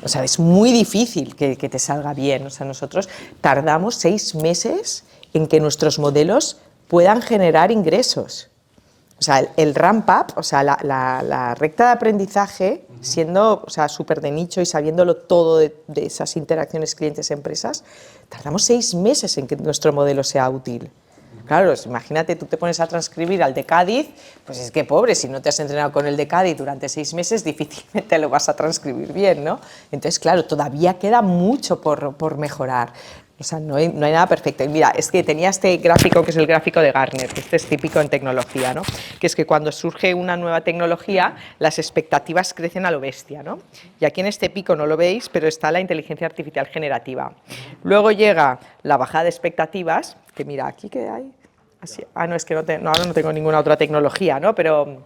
O sea, es muy difícil que te salga bien. O sea, nosotros tardamos 6 meses en que nuestros modelos puedan generar ingresos. O sea, el ramp up, o sea, la recta de aprendizaje, siendo, o sea, súper de nicho y sabiéndolo todo de esas interacciones clientes-empresas, tardamos 6 meses en que nuestro modelo sea útil. Claro, imagínate, tú te pones a transcribir al de Cádiz, pues es que pobre, si no te has entrenado con el de Cádiz durante 6 meses, difícilmente lo vas a transcribir bien, ¿no? Entonces, claro, todavía queda mucho por mejorar. O sea, no hay nada perfecto. Y mira, es que tenía este gráfico, que es el gráfico de Gartner, que este es típico en tecnología, ¿no? Que es que cuando surge una nueva tecnología, las expectativas crecen a lo bestia, ¿no? Y aquí en este pico no lo veis, pero está la inteligencia artificial generativa. Luego llega la bajada de expectativas, que mira, aquí que hay... Así, no, es que ahora no tengo ninguna otra tecnología, ¿no? Pero...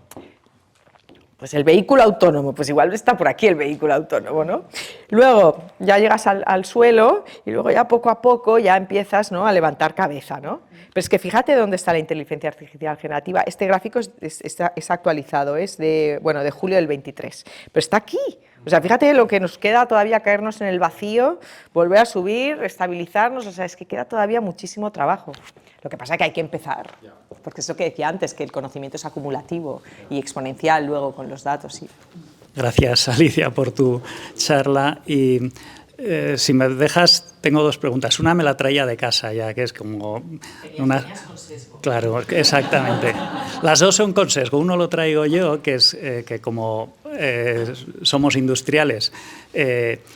pues el vehículo autónomo, pues igual está por aquí el vehículo autónomo, ¿no? Luego ya llegas al suelo y luego ya poco a poco ya empiezas, ¿no?, a levantar cabeza, ¿no? Pero es que fíjate dónde está la inteligencia artificial generativa. Este gráfico es actualizado, es de julio del 23, pero está aquí. O sea, fíjate lo que nos queda todavía, caernos en el vacío, volver a subir, estabilizarnos, o sea, es que queda todavía muchísimo trabajo. Lo que pasa es que hay que empezar, porque es lo que decía antes, que el conocimiento es acumulativo y exponencial luego con los datos. Sí. Gracias, Alicia, por tu charla. Y si me dejas, tengo 2 preguntas. Una me la traía de casa ya, que es como una... Claro, exactamente. Las 2 son con sesgo. Uno lo traigo yo, que es que como somos industriales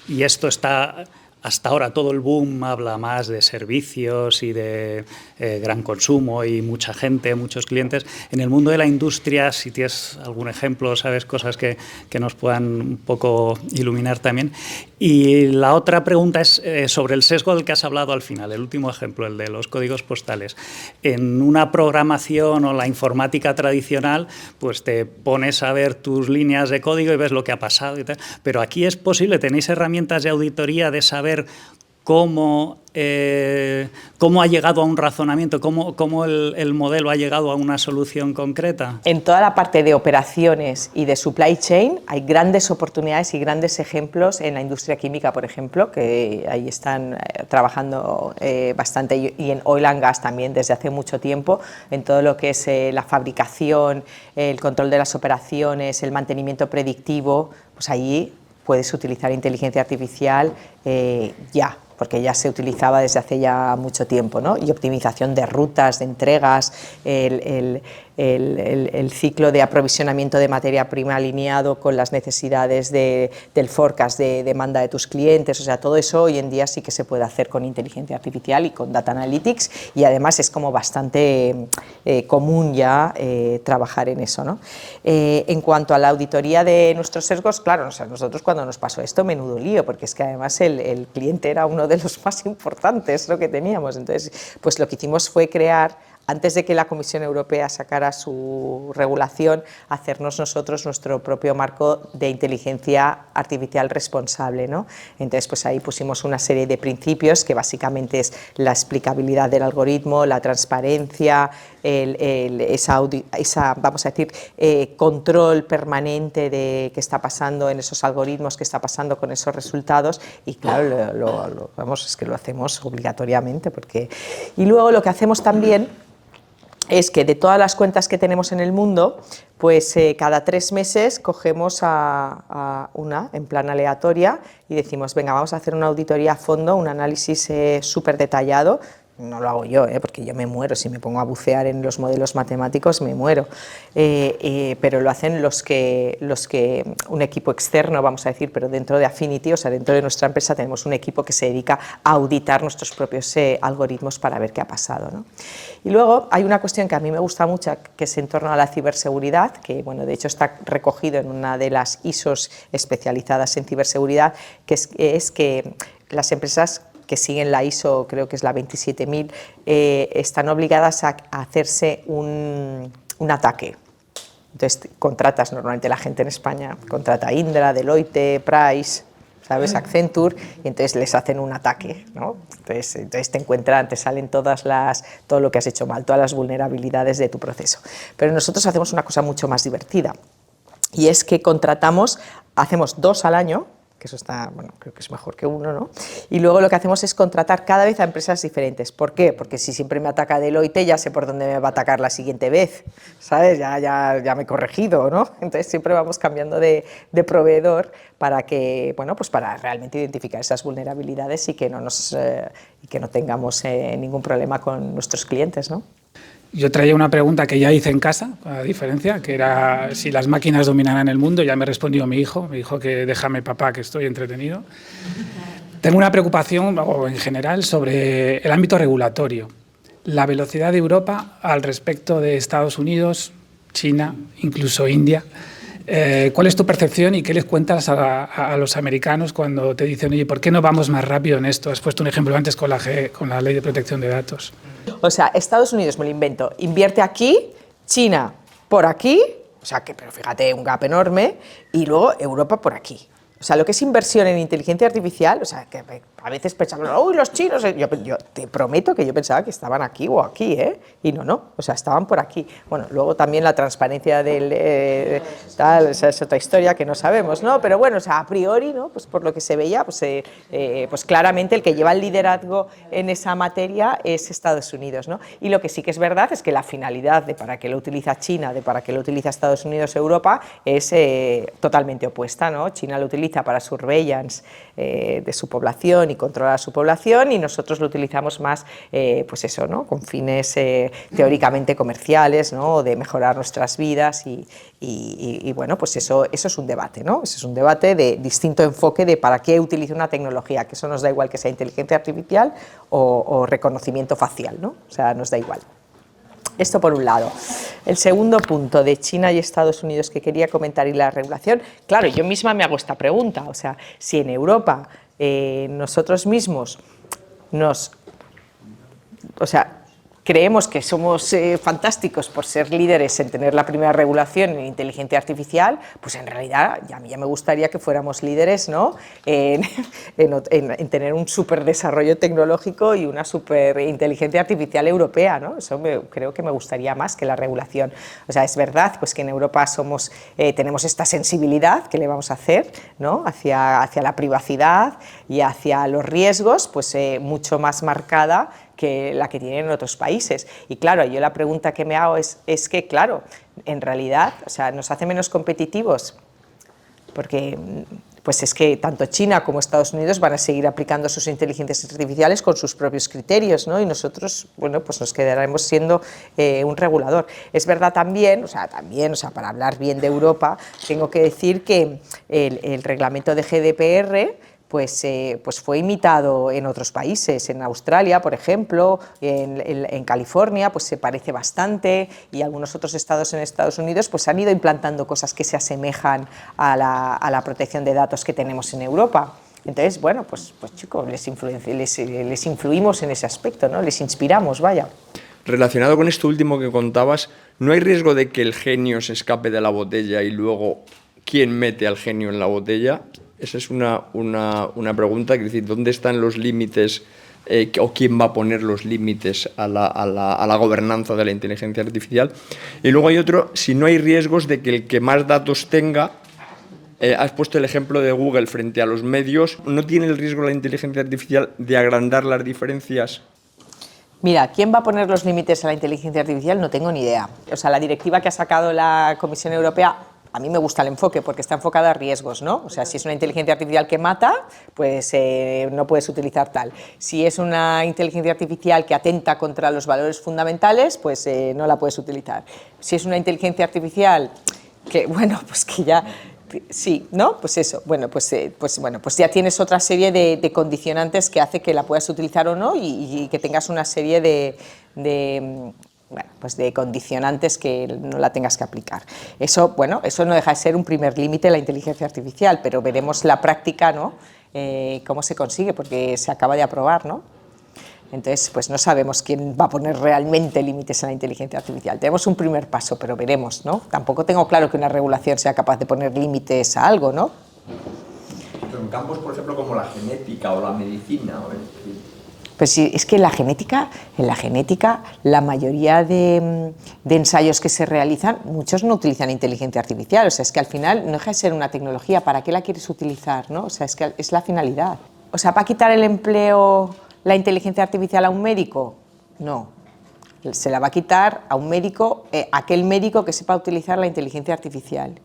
y esto está hasta ahora todo el boom habla más de servicios y de gran consumo y mucha gente, muchos clientes. En el mundo de la industria, si tienes algún ejemplo, sabes, cosas que nos puedan un poco iluminar también. Y la otra pregunta es sobre el sesgo del que has hablado al final, el último ejemplo, el de los códigos postales. En una programación o la informática tradicional, pues te pones a ver tus líneas de código y ves lo que ha pasado y tal. Pero aquí es posible, tenéis herramientas de auditoría de saber cómo ha llegado a un razonamiento, cómo el modelo ha llegado a una solución concreta. En toda la parte de operaciones y de supply chain hay grandes oportunidades y grandes ejemplos en la industria química, por ejemplo, que ahí están trabajando bastante, y en oil and gas también desde hace mucho tiempo, en todo lo que es la fabricación, el control de las operaciones, el mantenimiento predictivo, pues allí puedes utilizar inteligencia artificial ya, porque ya se utilizaba desde hace ya mucho tiempo, ¿no? Y optimización de rutas, de entregas, el ciclo de aprovisionamiento de materia prima alineado con las necesidades del forecast de demanda de tus clientes, o sea, todo eso hoy en día sí que se puede hacer con inteligencia artificial y con data analytics, y además es como bastante común ya trabajar en eso, ¿no? En cuanto a la auditoría de nuestros sesgos, claro, o sea, nosotros cuando nos pasó esto, menudo lío, porque es que además el cliente era uno de los más importantes, ¿no?, que teníamos. Entonces, pues lo que hicimos fue crear, antes de que la Comisión Europea sacara su regulación, hacernos nosotros nuestro propio marco de inteligencia artificial responsable, ¿no? Entonces, pues ahí pusimos una serie de principios que básicamente es la explicabilidad del algoritmo, la transparencia, vamos a decir, control permanente de qué está pasando en esos algoritmos, qué está pasando con esos resultados, y claro, vamos, es que lo hacemos obligatoriamente, porque... Y luego lo que hacemos también es que de todas las cuentas que tenemos en el mundo, pues cada 3 meses cogemos a una en plan aleatoria y decimos, venga, vamos a hacer una auditoría a fondo, un análisis súper detallado. No lo hago yo, porque yo me muero, si me pongo a bucear en los modelos matemáticos me muero, pero lo hacen los que un equipo externo, vamos a decir, pero dentro de Affinity, o sea, dentro de nuestra empresa tenemos un equipo que se dedica a auditar nuestros propios algoritmos para ver qué ha pasado, ¿no? Y luego hay una cuestión que a mí me gusta mucho, que es en torno a la ciberseguridad, que bueno, de hecho está recogido en una de las ISOs especializadas en ciberseguridad, que es que las empresas que siguen la ISO, creo que es la 27000, están obligadas a hacerse un ataque. Entonces contratas, normalmente la gente en España contrata a Indra, Deloitte, Price, ¿sabes?, Accenture, y entonces les hacen un ataque, ¿no? Entonces te encuentran, te salen todo lo que has hecho mal, todas las vulnerabilidades de tu proceso. Pero nosotros hacemos una cosa mucho más divertida, y es que hacemos 2 al año, que eso está, bueno, creo que es mejor que 1, ¿no? Y luego lo que hacemos es contratar cada vez a empresas diferentes. ¿Por qué? Porque si siempre me ataca Deloitte, ya sé por dónde me va a atacar la siguiente vez, ¿sabes? Ya me he corregido, ¿no? Entonces siempre vamos cambiando de proveedor para que, bueno, pues para realmente identificar esas vulnerabilidades y que no tengamos ningún problema con nuestros clientes, ¿no? Yo traía una pregunta que ya hice en casa, a diferencia, que era si las máquinas dominaran el mundo. Ya me respondió mi hijo que déjame, papá, que estoy entretenido. Tengo una preocupación, o en general, sobre el ámbito regulatorio. La velocidad de Europa al respecto de Estados Unidos, China, incluso India. ¿Cuál es tu percepción y qué les cuentas a los americanos cuando te dicen, oye, ¿por qué no vamos más rápido en esto? Has puesto un ejemplo antes con la ley de protección de datos. O sea, Estados Unidos, me lo invento, invierte aquí, China por aquí, o sea, pero fíjate, un gap enorme, y luego Europa por aquí. O sea, lo que es inversión en inteligencia artificial, o sea, que a veces pensamos, uy, los chinos, yo te prometo que yo pensaba que estaban aquí o aquí, y no, o sea, estaban por aquí. Bueno, luego también la transparencia del tal, esa es otra historia que no sabemos, ¿no? Pero bueno, o sea, a priori, ¿no? Pues por lo que se veía, pues claramente el que lleva el liderazgo en esa materia es Estados Unidos, ¿no? Y lo que sí que es verdad es que la finalidad de para qué lo utiliza China, de para qué lo utiliza Estados Unidos, Europa, es totalmente opuesta, ¿no? China lo utiliza utiliza para surveillance de su población y controlar a su población, y nosotros lo utilizamos más, pues eso, ¿no? Con fines teóricamente comerciales, ¿no? De mejorar nuestras vidas y bueno, pues eso es un debate, ¿no? Eso es un debate de distinto enfoque de para qué utiliza una tecnología, que eso nos da igual que sea inteligencia artificial o reconocimiento facial, ¿no? O sea, nos da igual. Esto por un lado. El segundo punto de China y Estados Unidos que quería comentar y la regulación, claro, yo misma me hago esta pregunta, o sea, si en Europa nosotros mismos creemos que somos fantásticos por ser líderes en tener la primera regulación en inteligencia artificial, pues en realidad a mí ya me gustaría que fuéramos líderes, ¿no? en tener un súper desarrollo tecnológico y una súper inteligencia artificial europea, ¿no? Eso creo que me gustaría más que la regulación. O sea, es verdad pues, que en Europa tenemos esta sensibilidad, ¿qué le vamos a hacer, ¿no? hacia la privacidad y hacia los riesgos, pues mucho más marcada que la que tienen en otros países. Y claro, yo la pregunta que me hago es que, claro, en realidad, o sea, nos hace menos competitivos, porque pues es que tanto China como Estados Unidos van a seguir aplicando sus inteligencias artificiales con sus propios criterios, ¿no? Y nosotros, bueno, pues nos quedaremos siendo un regulador. Es verdad también, para hablar bien de Europa, tengo que decir que el reglamento de GDPR pues fue imitado en otros países, en Australia, por ejemplo, en California, pues se parece bastante, y algunos otros estados en Estados Unidos pues han ido implantando cosas que se asemejan a la protección de datos que tenemos en Europa. Entonces, bueno, pues chicos, les influimos en ese aspecto, ¿no? Les inspiramos, vaya. Relacionado con esto último que contabas, ¿no hay riesgo de que el genio se escape de la botella y luego quién mete al genio en la botella? Esa es una pregunta, es decir, ¿dónde están los límites o quién va a poner los límites a la gobernanza de la inteligencia artificial? Y luego hay otro, si no hay riesgos de que el que más datos tenga, has puesto el ejemplo de Google frente a los medios, ¿no tiene el riesgo la inteligencia artificial de agrandar las diferencias? Mira, ¿quién va a poner los límites a la inteligencia artificial? No tengo ni idea. O sea, la directiva que ha sacado la Comisión Europea, a mí me gusta el enfoque porque está enfocada a riesgos, ¿no? O sea, si es una inteligencia artificial que mata, pues no puedes utilizar tal. Si es una inteligencia artificial que atenta contra los valores fundamentales, pues no la puedes utilizar. Si es una inteligencia artificial que, bueno, pues que ya... Sí, ¿no? Pues eso, pues ya tienes otra serie de condicionantes que hace que la puedas utilizar o no y que tengas una serie de condicionantes que no la tengas que aplicar. Eso no deja de ser un primer límite de la inteligencia artificial, pero veremos la práctica, ¿no? Cómo se consigue, porque se acaba de aprobar, ¿no? Entonces, pues no sabemos quién va a poner realmente límites a la inteligencia artificial. Tenemos un primer paso, pero veremos, ¿no? Tampoco tengo claro que una regulación sea capaz de poner límites a algo, ¿no? Pero en campos, por ejemplo, como la genética o la medicina. Pues sí, es que en la genética, la mayoría de ensayos que se realizan, muchos no utilizan inteligencia artificial. O sea, es que al final no deja de ser una tecnología. ¿Para qué la quieres utilizar, no? O sea, es que es la finalidad. O sea, ¿para quitar el empleo la inteligencia artificial a un médico? No. Se la va a quitar a un médico, aquel médico que sepa utilizar la inteligencia artificial.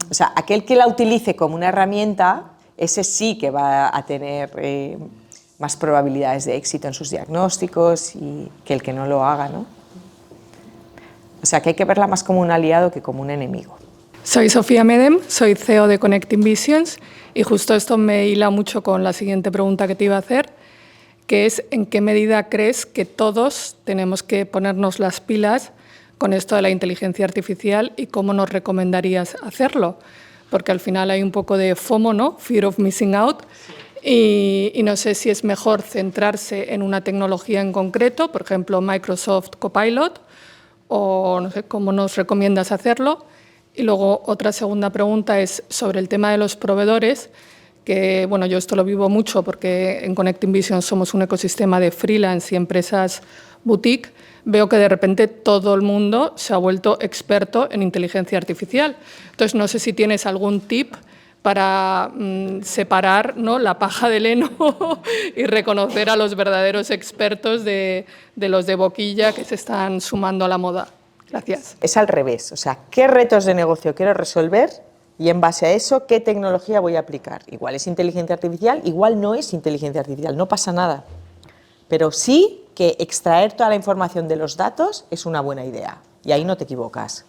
O sea, aquel que la utilice como una herramienta, ese sí que va a tener más probabilidades de éxito en sus diagnósticos y que el que no lo haga, ¿no? O sea, que hay que verla más como un aliado que como un enemigo. Soy Sofía Medem, soy CEO de Connecting Visions y justo esto me hila mucho con la siguiente pregunta que te iba a hacer, que es ¿en qué medida crees que todos tenemos que ponernos las pilas con esto de la inteligencia artificial y cómo nos recomendarías hacerlo? Porque al final hay un poco de FOMO, ¿no? Fear of missing out. Y no sé si es mejor centrarse en una tecnología en concreto, por ejemplo, Microsoft Copilot, o no sé cómo nos recomiendas hacerlo. Y luego otra segunda pregunta es sobre el tema de los proveedores, que bueno, yo esto lo vivo mucho porque en Connecting Visions somos un ecosistema de freelance y empresas boutique. Veo que de repente todo el mundo se ha vuelto experto en inteligencia artificial. Entonces, no sé si tienes algún tip para separar, ¿no?, la paja del heno y reconocer a los verdaderos expertos de los de boquilla que se están sumando a la moda. Gracias. Es al revés, o sea, ¿qué retos de negocio quiero resolver Y en base a eso, ¿qué tecnología voy a aplicar? Igual es inteligencia artificial, igual no es inteligencia artificial, no pasa nada. Pero sí que extraer toda la información de los datos es una buena idea, y ahí no te equivocas.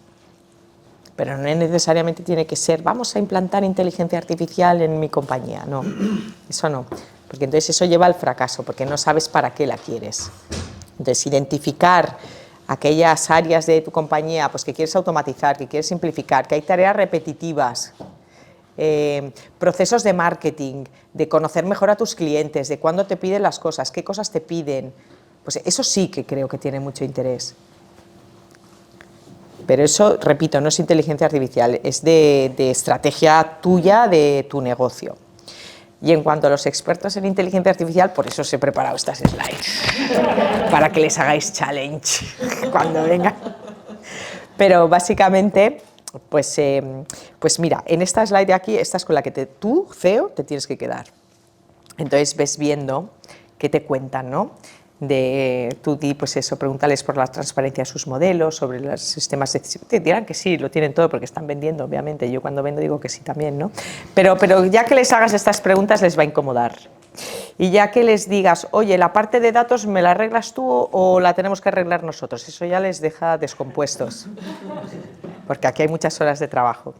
Pero no necesariamente tiene que ser, vamos a implantar inteligencia artificial en mi compañía, no, eso no, porque entonces eso lleva al fracaso, porque no sabes para qué la quieres. Entonces, identificar aquellas áreas de tu compañía pues, que quieres automatizar, que quieres simplificar, que hay tareas repetitivas, procesos de marketing, de conocer mejor a tus clientes, de cuándo te piden las cosas, qué cosas te piden, pues eso sí que creo que tiene mucho interés. Pero eso, repito, no es inteligencia artificial, es de estrategia tuya, de tu negocio. Y en cuanto a los expertos en inteligencia artificial, por eso os he preparado estas slides, para que les hagáis challenge cuando vengan. Pero básicamente, pues mira, en esta slide de aquí, esta es con la que tú, CEO, te tienes que quedar. Entonces ves viendo qué te cuentan, ¿no? Tú pues eso, pregúntales por la transparencia de sus modelos, sobre los sistemas de... Te dirán que sí, lo tienen todo porque están vendiendo, obviamente. Yo cuando vendo digo que sí también, ¿no? Pero ya que les hagas estas preguntas les va a incomodar. Y ya que les digas, oye, la parte de datos, ¿me la arreglas tú o la tenemos que arreglar nosotros? Eso ya les deja descompuestos. Porque aquí hay muchas horas de trabajo.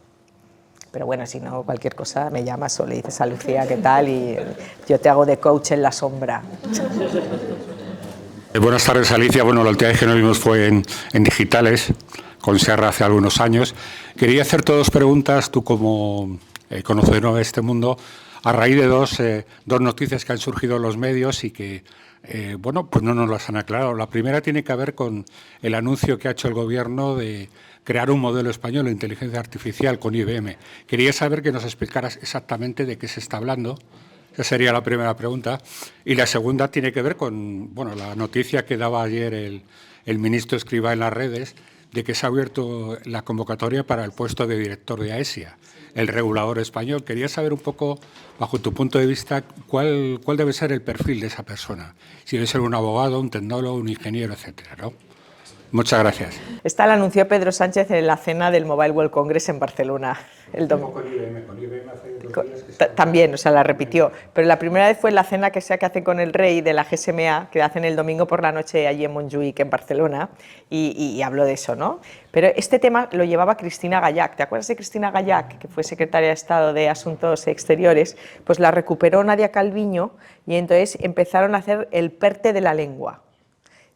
Pero bueno, si no, cualquier cosa me llamas o le dices a Lucía qué tal y yo te hago de coach en la sombra. Buenas tardes, Alicia. Bueno, la última vez que nos vimos fue en Digitales, con Serra hace algunos años. Quería hacerte dos preguntas, tú como conocedor de este mundo, a raíz de dos noticias que han surgido en los medios y que, bueno, pues no nos las han aclarado. La primera tiene que ver con el anuncio que ha hecho el Gobierno de crear un modelo español de inteligencia artificial con IBM. Quería saber que nos explicaras exactamente de qué se está hablando. Esa sería la primera pregunta. Y la segunda tiene que ver con la noticia que daba ayer el ministro Escrivá en las redes de que se ha abierto la convocatoria para el puesto de director de AESIA, el regulador español. Quería saber un poco, bajo tu punto de vista, cuál debe ser el perfil de esa persona. Si debe ser un abogado, un tecnólogo, un ingeniero, etcétera, ¿no? Muchas gracias. Esta la anunció Pedro Sánchez en la cena del Mobile World Congress en Barcelona el domingo. Con IBM hace 2 días que también, o sea, la repitió. Pero la primera vez fue en la cena que hacen con el rey de la GSMA, que hacen el domingo por la noche allí en Montjuïc, en Barcelona, y habló de eso, ¿no? Pero este tema lo llevaba Cristina Gallac. ¿Te acuerdas de Cristina Gallac, que fue secretaria de Estado de Asuntos Exteriores? Pues la recuperó Nadia Calviño y entonces empezaron a hacer el PERTE de la lengua.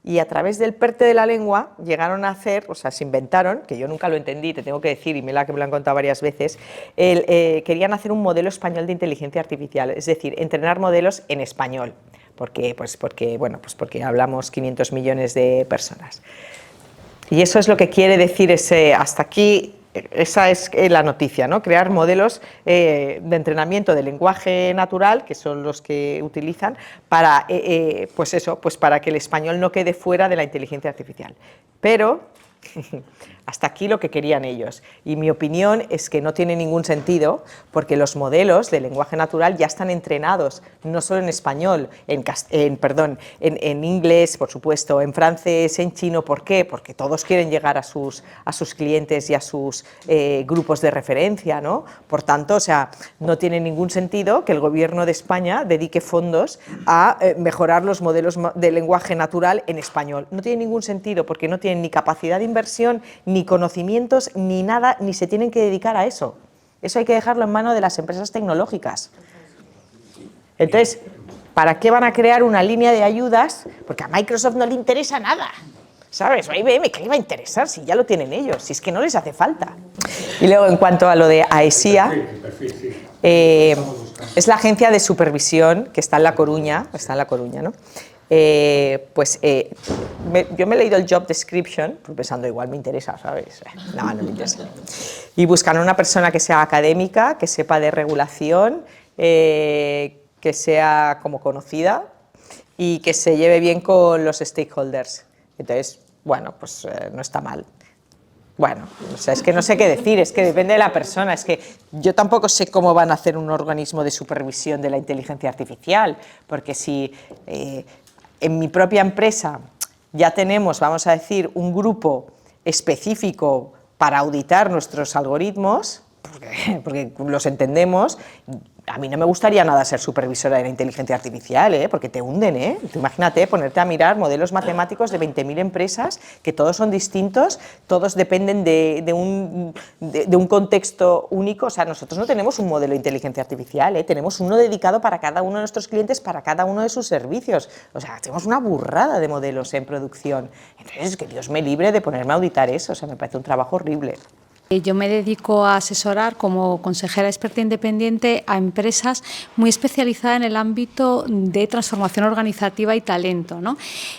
Y a través del PERTE de la lengua llegaron a hacer, o sea, se inventaron, que yo nunca lo entendí, te tengo que decir, y me lo han contado varias veces, querían hacer un modelo español de inteligencia artificial, es decir, entrenar modelos en español, porque hablamos 500 millones de personas. Y eso es lo que quiere decir hasta aquí. Esa es la noticia, ¿no? Crear modelos de entrenamiento de lenguaje natural, que son los que utilizan, para, para que el español no quede fuera de la inteligencia artificial. Pero hasta aquí lo que querían ellos. Y mi opinión es que no tiene ningún sentido, porque los modelos de lenguaje natural ya están entrenados, no solo en español, en inglés, por supuesto, en francés, en chino. ¿Por qué? Porque todos quieren llegar a sus clientes y a sus grupos de referencia, ¿no? Por tanto, o sea, no tiene ningún sentido que el Gobierno de España dedique fondos a mejorar los modelos de lenguaje natural en español. No tiene ningún sentido, porque no tienen ni capacidad de inversión, ni conocimientos, ni nada, ni se tienen que dedicar a eso. Eso hay que dejarlo en manos de las empresas tecnológicas. Entonces, ¿para qué van a crear una línea de ayudas? Porque a Microsoft no le interesa nada, ¿sabes? O a IBM, ¿qué le va a interesar si ya lo tienen ellos? Si es que no les hace falta. Y luego, en cuanto a lo de AESIA, es la agencia de supervisión que está en La Coruña, ¿no? Yo me he leído el job description, pensando igual me interesa, ¿sabes? No me interesa. Y buscan a una persona que sea académica, que sepa de regulación, que sea como conocida y que se lleve bien con los stakeholders. Entonces, bueno, pues no está mal. Bueno, o sea, es que no sé qué decir, es que depende de la persona, es que yo tampoco sé cómo van a hacer un organismo de supervisión de la inteligencia artificial, porque si en mi propia empresa ya tenemos, vamos a decir, un grupo específico para auditar nuestros algoritmos, porque los entendemos. A mí no me gustaría nada ser supervisora de la inteligencia artificial, porque te hunden, Tú imagínate ponerte a mirar modelos matemáticos de 20.000 empresas, que todos son distintos, todos dependen de un contexto único. O sea, nosotros no tenemos un modelo de inteligencia artificial, tenemos uno dedicado para cada uno de nuestros clientes, para cada uno de sus servicios. O sea, tenemos una burrada de modelos en producción. Entonces, que Dios me libre de ponerme a auditar eso, o sea, me parece un trabajo horrible. Yo me dedico a asesorar como consejera experta independiente a empresas muy especializadas en el ámbito de transformación organizativa y talento, ¿no?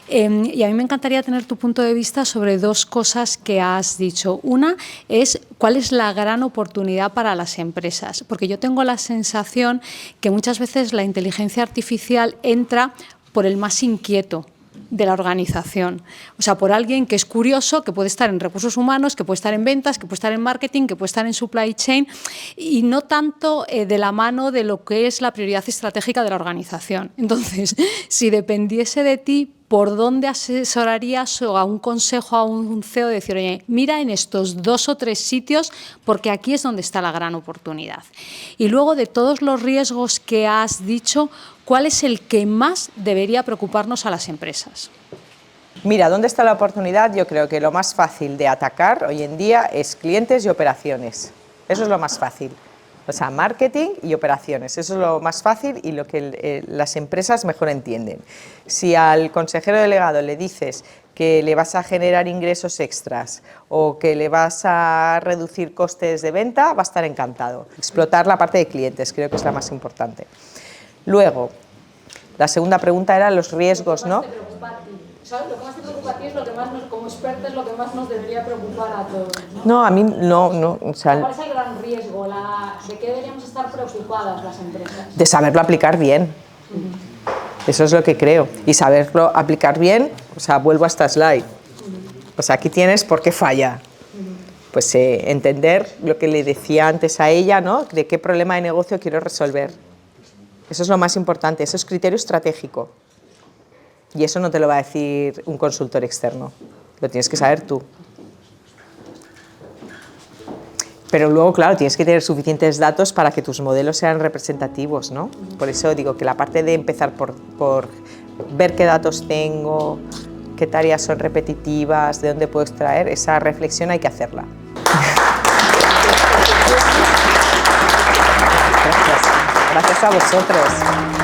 Y a mí me encantaría tener tu punto de vista sobre dos cosas que has dicho. Una es cuál es la gran oportunidad para las empresas, porque yo tengo la sensación que muchas veces la inteligencia artificial entra por el más inquieto de la organización, o sea, por alguien que es curioso, que puede estar en recursos humanos, que puede estar en ventas, que puede estar en marketing, que puede estar en supply chain, y no tanto de la mano de lo que es la prioridad estratégica de la organización. Entonces, si dependiese de ti, ¿por dónde asesorarías o a un consejo a un CEO de decir, oye, mira en estos 2 o 3 sitios porque aquí es donde está la gran oportunidad? Y luego, de todos los riesgos que has dicho, ¿cuál es el que más debería preocuparnos a las empresas? Mira, ¿dónde está la oportunidad? Yo creo que lo más fácil de atacar hoy en día es clientes y operaciones. Eso es lo más fácil. O sea, marketing y operaciones, eso es lo más fácil y lo que las empresas mejor entienden. Si al consejero delegado le dices que le vas a generar ingresos extras o que le vas a reducir costes de venta, va a estar encantado. Explotar la parte de clientes, creo que es la más importante. Luego, la segunda pregunta era los riesgos, ¿no? ¿Sabes? Lo que más te preocupa a ti es lo que más como experta es lo que más nos debería preocupar a todos, ¿no? No, a mí no. O sea, ¿cuál es el gran riesgo? ¿De qué deberíamos estar preocupadas las empresas? De saberlo aplicar bien. Eso es lo que creo. Y saberlo aplicar bien, o sea, vuelvo a esta slide. O sea, aquí tienes por qué falla. Pues entender lo que le decía antes a ella, ¿no? De qué problema de negocio quiero resolver. Eso es lo más importante, eso es criterio estratégico. Y eso no te lo va a decir un consultor externo, lo tienes que saber tú. Pero luego, claro, tienes que tener suficientes datos para que tus modelos sean representativos, ¿no? Por eso digo que la parte de empezar por ver qué datos tengo, qué tareas son repetitivas, de dónde puedo extraer, esa reflexión hay que hacerla. Gracias a vosotros.